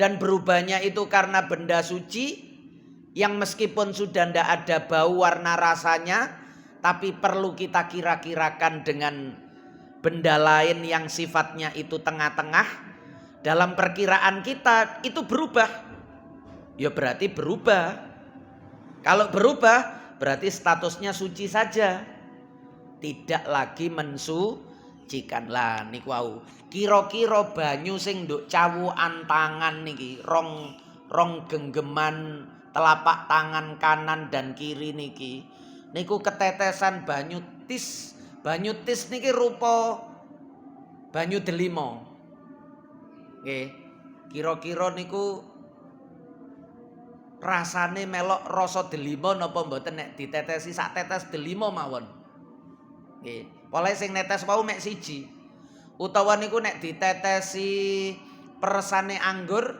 dan berubahnya itu karena benda suci yang meskipun sudah ndak ada bau warna rasanya tapi perlu kita kira-kirakan dengan benda lain yang sifatnya itu tengah-tengah, dalam perkiraan kita itu berubah. Ya berarti berubah. Kalau berubah berarti statusnya suci saja, tidak lagi mensucikan. Lah niku wau. Kira-kira banyu sing nduk cawukan tangan niki, rong genggeman telapak tangan kanan dan kiri niki, niku ketetesan banyu tis. Banyu tis niki rupa banyu delima. Nggih. Kira-kira niku rasane melok rasa delima napa mboten nek ditetesi sak tetes delima mawon. Nggih. Pokoke sing netes wau mek siji. Utawa niku nek ditetesi peresane anggur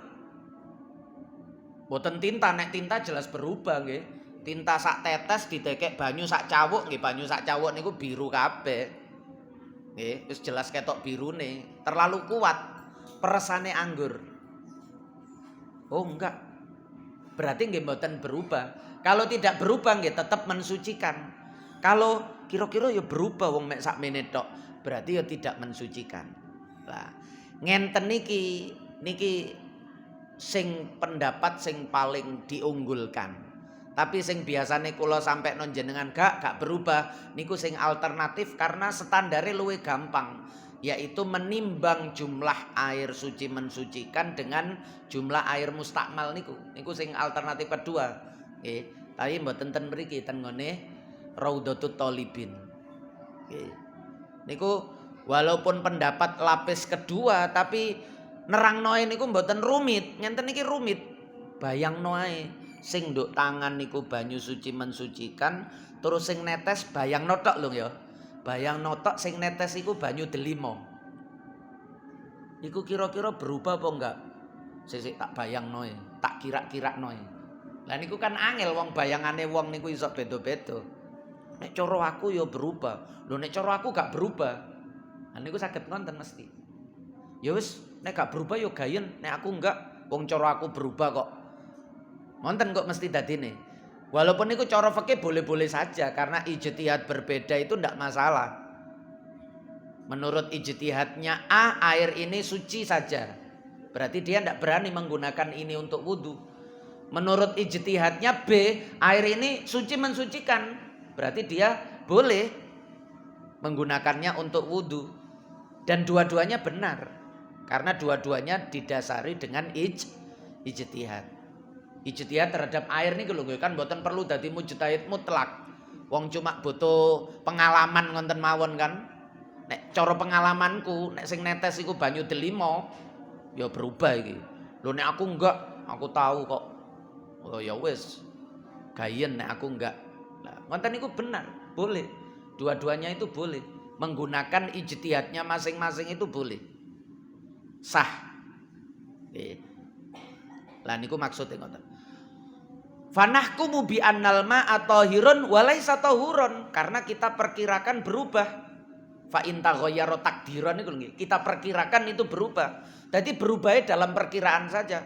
mboten tinta, nek tinta jelas berubah nggih. Tinta sak tetes didekek banyu sak cawuk nggih, banyu sak cawuk niku biru kabeh. Nggih, wis jelas ketok birune. Terlalu kuat peresane anggur. Oh enggak. Berarti nggih mboten berubah. Kalau tidak berubah nggih tetap mensucikan. Kalau kira-kira ya berubah wong mek sakmene tok, berarti ya tidak mensucikan. Lah, ngenten niki sing pendapat sing paling diunggulkan. Tapi sing biasane kula sampai non jenengan gak berubah niku sing alternatif karena standare luwih gampang, yaitu menimbang jumlah air suci mensucikan dengan jumlah air mustakmal niku. Niku sing alternatif kedua. Nggih, tapi mboten ten mriki ten ngene Raudhatut Thalibin. Nggih. Niku walaupun pendapat lapis kedua tapi nerangno niku mboten rumit. Ngenten niki rumit. Bayangno ae sing nduk tangan niku banyu suci mensucikan, terus sing netes bayangno tok lho ya. Bayang notok sing netes iku banyu delima. Iku kira-kira berubah apa enggak? Sesuk tak bayangno e, tak kira-kirakno e. Lah niku kan angel wong bayangane wong niku iso beda-beda. Nek cara aku ya berubah. Lho nek cara aku gak berubah. Lah niku saged ngonten mesti. Ya wis nek gak berubah ya gayen, nek aku enggak wong cara aku berubah kok. Ngonten kok mesti dadine. Walaupun itu cara fikih boleh-boleh saja karena ijtihad berbeda itu tidak masalah. Menurut ijtihadnya A, air ini suci saja. Berarti dia tidak berani menggunakan ini untuk wudhu. Menurut ijtihadnya B, air ini suci mensucikan. Berarti dia boleh menggunakannya untuk wudhu. Dan dua-duanya benar. Karena dua-duanya didasari dengan ijtihad. Ijtihad terhadap air nih lho kan mboten perlu dadi mujtahid mutlak. Wong cuma butuh pengalaman ngonten mawon kan. Nek cara pengalamanku nek sing netes iku banyu delima ya berubah iki. Lho nek aku enggak, aku tahu kok. Oh ya wis. Gayen nek aku enggak. Lah ngonten niku benar, boleh. Dua-duanya itu boleh. Menggunakan ijtihadnya masing-masing itu boleh. Sah. Lah niku maksudnya ngoten. Fanahkumu bi annal ma'a tahirun wa laisa tahuron, karena kita perkirakan berubah. Fa in taghayyara takdiran niku nggih. Kita perkirakan itu berubah. Jadi berubahnya dalam perkiraan saja.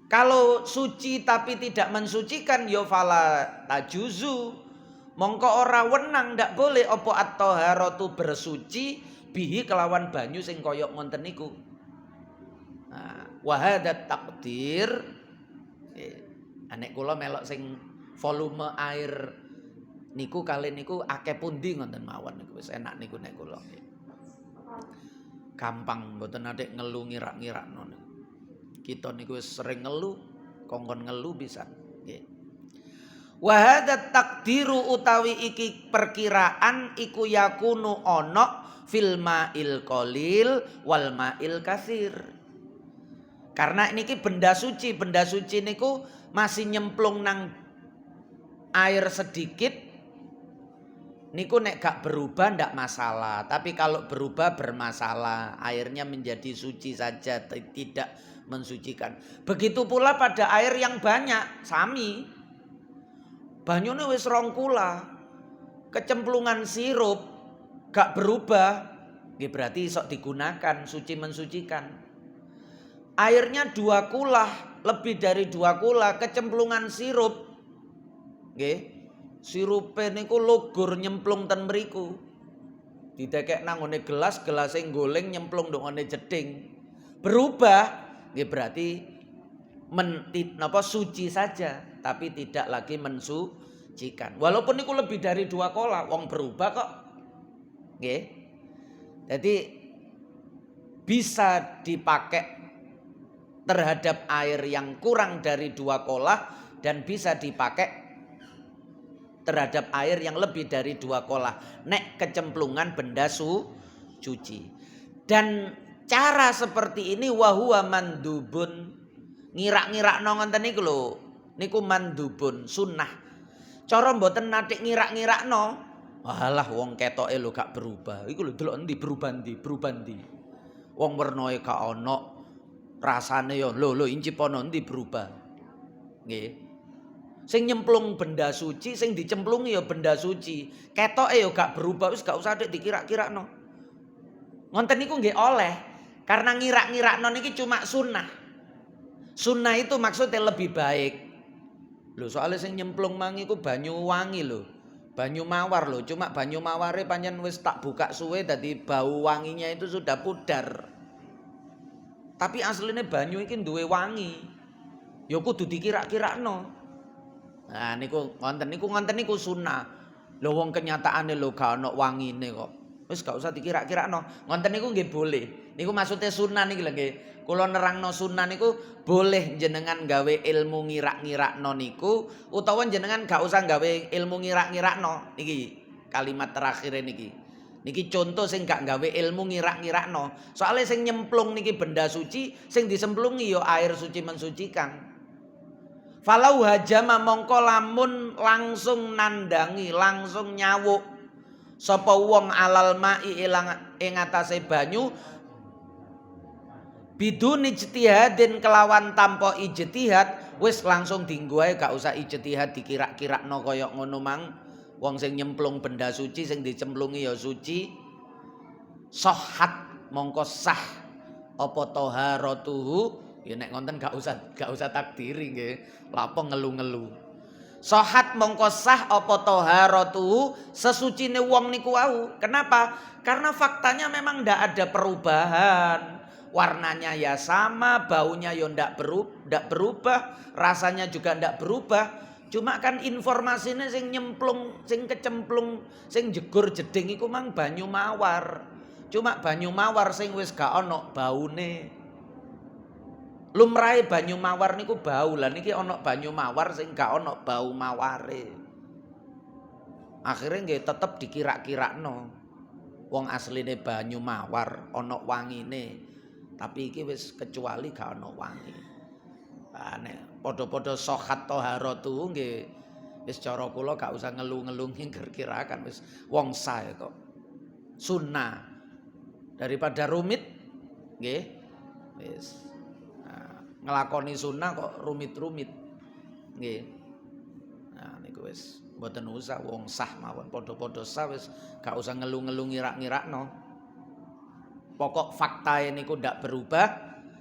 Kalau suci tapi tidak mensucikan ya fala tajuzu. Mongko ora wenang ndak boleh apa at-taharatu bersuci bihi kelawan banyu sing kaya ngonten niku. Nah, wa hadat takdir nek kula melok sing volume air niku kali niku akeh pundi ngoten mawon niku wis enak niku nek kula. Gampang mboten atik ngelu ngirak-ngirakno niku. Kita niku wis sering ngelu, kongkon ngelu pisan nggih. Wa hadza takdiru utawi iki perkiraan iku yakunu ana fil ma'il qalil wal ma'il katsir. Karena niki benda suci niku masih nyemplung nang air sedikit niku nek gak berubah ndak masalah, tapi kalau berubah bermasalah, airnya menjadi suci saja tidak mensucikan. Begitu pula pada air yang banyak, sami banyune wis 2 kula kecemplungan sirup gak berubah, nggih berarti iso digunakan suci mensucikan. Airnya 2 kula, lebih dari 2 kula kecemplungan sirup. Nggih. Sirupe niku lugur nyemplung ten mriku. Didekek nang ngene gelas, gelase goleng nyemplung ndok ngene jeding. Berubah, nggih berarti suci saja. tapi tidak lagi mensucikan. Walaupun itu lebih dari 2 kolah, wong berubah kok. Nggih. Jadi bisa dipakai terhadap air yang kurang dari 2 kolah dan bisa dipakai terhadap air yang lebih dari 2 kolah. Nek kecemplungan benda suci. Dan cara seperti ini wahuwa mandubun. Ngirak-ngirak nongonten niku lho. Niku mandubun sunnah. Cara mboten natik ngirak-ngirak no. Alah wong ketoke lho gak berubah. Iku lho delok endi berubah ndi. Wong wernae gak ana. Rasane yo lho incip ana endi berubah. Nggih. Sing nyemplung benda suci, sing dicemplungi ya benda suci. Ketoke ya gak berubah, wis gak usah dikira-kirakno. Ngonten niku nggih oleh. Karena ngira-ngirakno niki cuma sunnah. Sunnah itu maksudnya lebih baik. Lho soalnya sing nyemplung mang iku banyu wangi lho. Banyu mawar lho, cuma banyu maware pancen wis tak buka suwe dadi bau wanginya itu sudah pudar. Tapi aslinya banyu iki duwe wangi. Ya kudu dikira-kirakno. Nah niku ngonten niku sunnah. Lho wong kenyataane lho gak ana wangine kok. Wis gak usah dikira-kirakno. Ngonten niku nggih boleh. Niku maksudnya sunnah niki lho nggih. Kula nerangno sunnah niku boleh jenengan gawe ilmu ngirak-ngirakno niku utawa jenengan gak usah gawe ilmu ngirak-ngirakno. Niki kalimat terakhir niki. Niki contoh sing gak gawe ilmu ngirak-ngirakno. Soalnya sing nyemplung niki benda suci, sing disemplungi yo air suci mensucikan. Falau hajama mongko lamun langsung nandangi, langsung nyawuk sapa wong alal mai ing atase banyu bidun ijtihadin kelawan tanpa ijtihad wis langsung dienggo ae gak usah ijtihad dikira-kirakno kaya ngono mang. Wong sing nyemplung benda suci sing dicemplungi ya suci. Sohat mongko sah apa taharatuhu. Ya nek ngonten gak usah takdiri nggih. Lapo ngelu-ngelu. Sohat mongko sah apa taharatuhu sesucine wong niku wau. Kenapa? Karena faktanya memang ndak ada perubahan. Warnanya ya sama, baunya ya ndak berubah, rasanya juga ndak berubah. Cuma kan informasinya sing nyemplung, sing kecemplung, sing jegur jeding iku mang banyu mawar. Cuma banyu mawar sing wis gak ana baune. Lumrahe banyu mawar niku bau lah niki ana banyu mawar sing gak ana bau maware. Akhirnya nggih tetep dikira-kirakno. Wong asline banyu mawar ana wangine. Tapi iki wis kecuali gak ana wangi. Nah, nek padha-padha sohat taharatu nggih wis cara kula gak usah ngelu-ngelu ngkir-kirakan wis wong sae kok. Sunnah daripada rumit nggih wis. Ngelakoni sunnah kok rumit-rumit nggih. Nah niku wis mboten usah wong sah mawon padha-padha sah wis gak usah ngelu-ngelu ngirak-ngirakno. Pokok fakta niku ndak berubah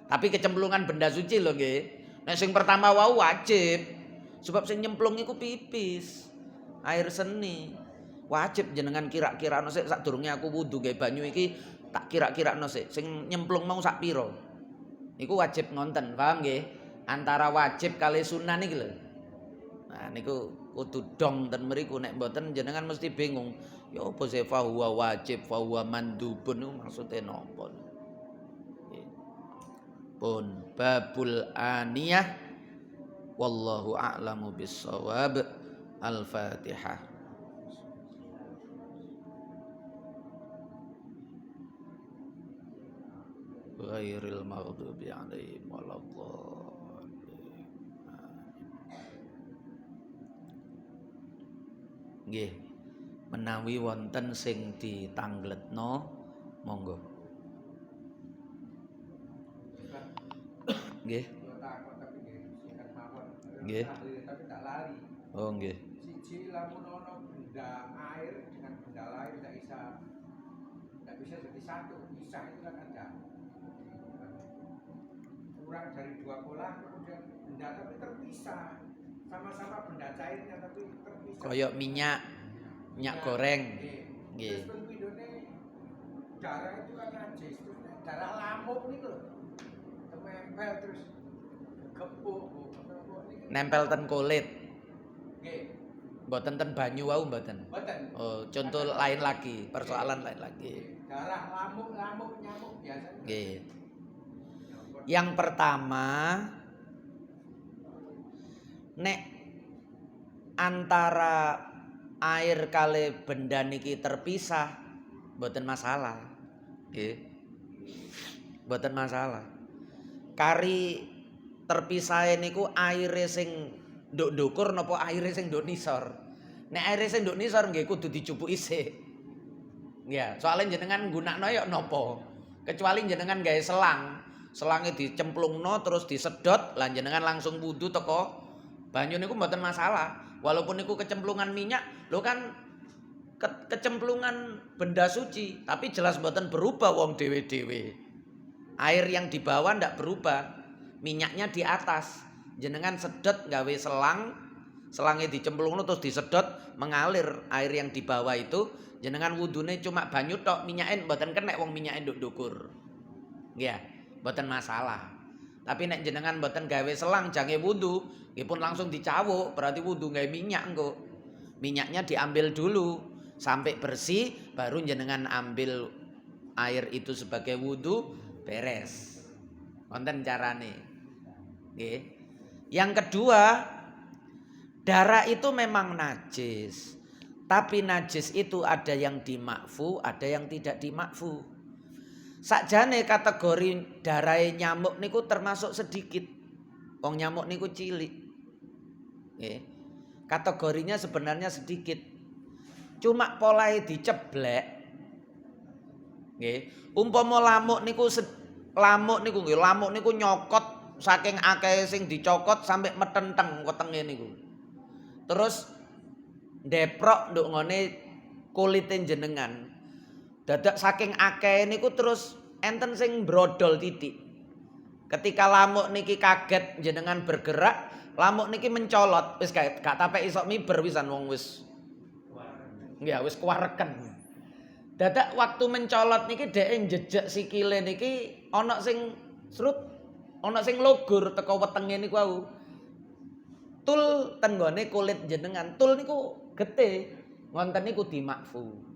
tapi kecemplungan benda suci lho nggih. Nek sing pertama wau wajib sebab sing nyemplung iku pipis air seni. Wajib jenengan kira-kirakno sik sadurunge aku wudu gawe banyu iki tak kira-kirakno sik sing nyemplung mau sak pira. Niku wajib ngonten, paham nggih? Antara wajib kali sunnah niki lho. Nah niku kudu dong ten mriku nek mboten jenengan mesti bingung. Ya apa sih fa huwa wajib, fa huwa mandubun niku maksude napa? Pun babul aniyah wallahu a'lamu bissawab. Al-Fatihah. Ghairil maghdubi 'alaihim waladdallin. Nggih. Menawi wonten sing ditangletno monggo. Nggih. Nggih. Oh nggih. Siji lamun ana benda air dengan benda lain tidak bisa jadi satu. Bisa itu kan ada. Kurang dari 2 kolah kemudian benda tapi terpisah sama-sama benda cairnya tapi terpisah Koyok minyak goreng nggih. Terus pindone darah itu kan najis terus darah lamuk niku lho temempel terus gepuk, niki Nempel ten kulit. nggih. Mboten ten banyu wau mboten. Mboten. Oh, contoh lain lagi, persoalan lain lagi. Darah lamuk nyamuk biasanya. Nggih. Yang pertama, nek antara air kali benda niki terpisah, mboten masalah. Nggih. Mboten masalah. Kari terpisah niku aire sing nduk ndukur napa aire sing nduk nisor. Nek aire sing nduk nisor nggih kudu dicupuki sik. Ya, soalnya jenengan gunakno ya napa? Kecuali jenengan gawe selang. Selangnya dicemplungno terus disedot, lan jenengan langsung wudu teko banyu niku mboten masalah. Walaupun niku kecemplungan minyak, lho kan kecemplungan benda suci, tapi jelas mboten berubah wong dhewe-dhewe. Air yang di bawah ndak berubah, minyaknya di atas. Jenengan sedot gawe selang, selangnya dicemplungno terus disedot, mengalir air yang di bawah itu. Jenengan wudune cuma banyu tok, minyake mboten kenek wong minyake nduk ndukur. Nggih, mboten masalah. Tapi nek jenengan mboten gawe selang jange wudu, nggih pun langsung dicawuk, berarti wudu gawe minyak engko. Minyaknya diambil dulu sampai bersih, baru jenengan ambil air itu sebagai wudu, beres. Wonten carane. Nggih. Yang kedua, darah itu memang najis. Tapi najis itu ada yang dimakfu, ada yang tidak dimakfu. Sakjane kategori darahe nyamuk niku termasuk sedikit. Wong nyamuk niku cilik. Nggih. Kategorinya sebenarnya sedikit. Cuma polahe diceblek. Nggih. Umpama lamuk niku lamuk niku nyokot saking akeh sing dicokot sampai metenteng wetenge niku. Terus ndeprok nduk ngene kulite jenengan. Dadak saking akeh niku terus enten sing brodol titik. Ketika lamuk niki kaget jenengan bergerak, lamuk niki mencolot, wis gak tapek iso miber wisan wong wis. Ya wis kuwareken. Dadak waktu mencolot niki dhek njejek sikile niki ana sing srut, ana sing logur teko wetenge niku wau. Tul tenggone kulit jenengan, tul niku getih, wonten niku dimakfu.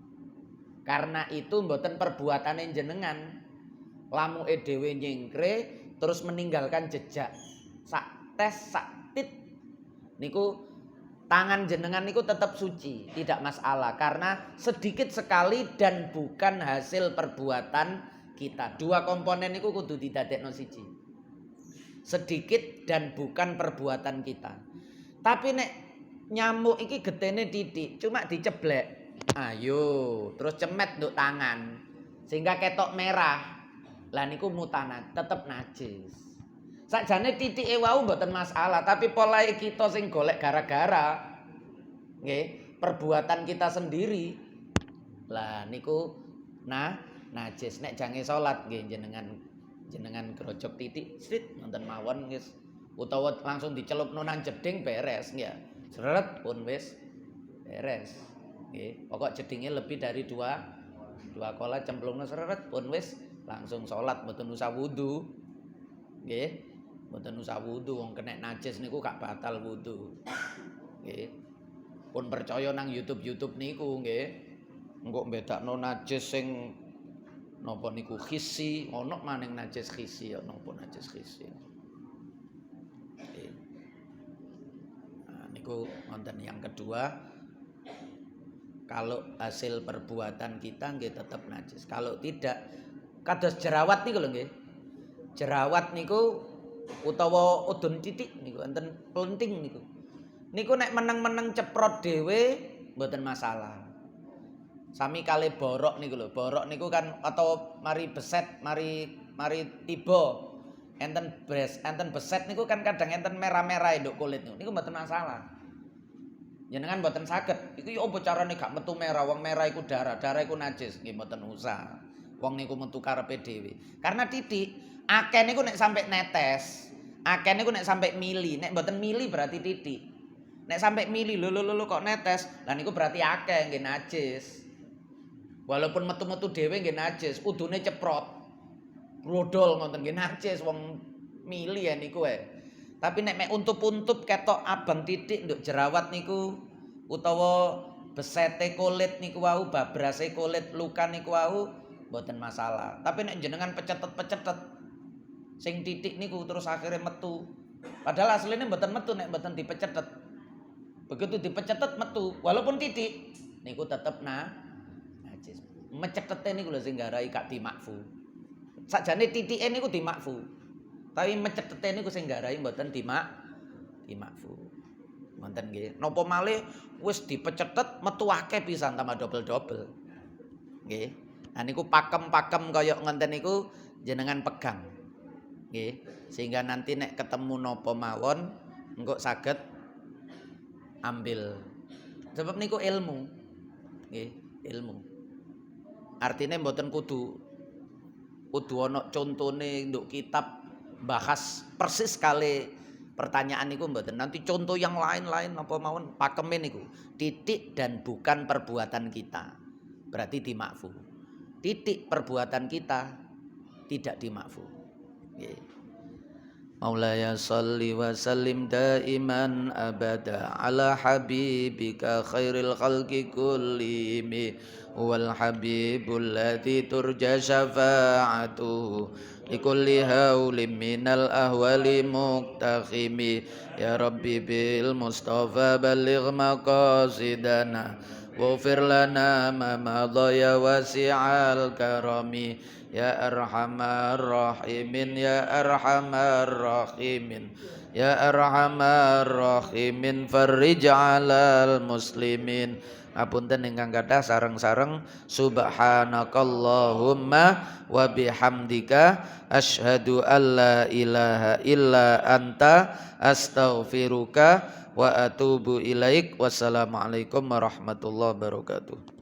Karena itu mboten perbuatane jenengan. Lamuke dhewe nyingkre terus meninggalkan jejak. Sak tes sak tit niku tangan jenengan niku tetap suci, tidak masalah karena sedikit sekali dan bukan hasil perbuatan kita. Dua komponen niku kudu didadekno siji. Sedikit dan bukan perbuatan kita. Tapi nek nyamuk iki getene titik, cuma diceblek. Ayo, terus cemet nduk tangan sehingga ketok merah. Lah niku mutanat, tetep najis. Sakjane titike wau mboten masalah, tapi polahe kita sing golek gara-gara. Nggih, perbuatan kita sendiri. Lah niku najis. Nek jange salat nggih jenengan grojok titik, srit nonton mawon guys. Utawa langsung dicelupno nang jeding beres ya. Seret pun wis beres. Nggih, pokok jedinge lebih dari dua kola cemplungno seret pun wis langsung salat mboten usah wudu. Nggih, mboten usah wudu wong kena najis niku gak batal wudu. Nggih. Pun percaya nang YouTube niku nggih. Engko mbedakno najis sing napa niku khisi, ono maning najis khisi, napa najis khisi. Wonten yang kedua, kalau hasil perbuatan kita nggih tetap najis. Kalau tidak, kados jerawat niku lho nggih. Jerawat niku utawa udun titik niku enten plenting niku. Niku nek meneng-meneng ceprot dhewe mboten masalah. Sami kali borok niku lho. Borok niku kan atau mari beset, mari tiba enten beset niku kan kadang enten merah-merah nduk kulit niku mboten masalah. Jenengan mboten saged. Iku ya apa carane gak metu merah? Wong merah iku darah iku najis. Nggih mboten usah. Wong niku metu karepe dhewe. Karena titik akeh niku nek sampai netes, akeh niku nek sampai mili. Nek mboten mili berarti titik. Nek sampai mili lho kok netes, lah niku berarti akeh nggih najis. Walaupun metu-metu dhewe nggih najis, udune ceprot. Brodol ngoten nggih najis wong mili ya niku wae. Tapi nek mek untup-untup ketok abang titik nduk jerawat niku utawa besete kulit niku wau, babrase kulit luka niku wau mboten masalah. Tapi nek jenengan pecetet-pecetet sing titik niku terus akhirnya metu. Padahal aslinya mboten metu nek mboten dipecetet. Begitu dipecetet metu, walaupun titik niku tetep najis. Mecetete niku lho sing nggarai gak dimakfu. Sakjane titike niku dimakfu. Tapi mecetete niku sing nggarai mboten dimakfu. Ngoten nggih. Napa malih wis dipecetet metu akeh pisan tambah dobel-dobel. Nggih. Nah niku pakem-pakem kaya ngoten niku jenengan pegang. Nggih. Sehingga nanti nek ketemu napa mawon engko saged ambil. Sebab niku ilmu. Nggih, ilmu. Artine mboten kudu ana contone nduk kitab bahas persis kali pertanyaan niku mboten. Nanti contoh yang lain-lain apa mawon pakeme niku. Titik dan bukan perbuatan kita. Berarti dimakfu. Titik perbuatan kita tidak dimakfu. Nggih. Maulaya salli wa sallim daiman abada ala habibika khairil khalqi kullihim wal habibul ladzi turja syafa'atuhu likulli haulin minal ahwali muqtakhimi ya rabbi bil mustafa balligh maqasidana waghfir lana ma madha ya wasi'al karami ya arhamar rahimin ya arhamar rahimin ya arhamar rahimin farrij 'alal muslimin. Apunten ingkang kathah sareng-sareng subhanakallahumma wa bihamdika asyhadu alla ilaha illa anta astaghfiruka wa atubu ilaik. Wassalamualaikum warahmatullahi wabarakatuh.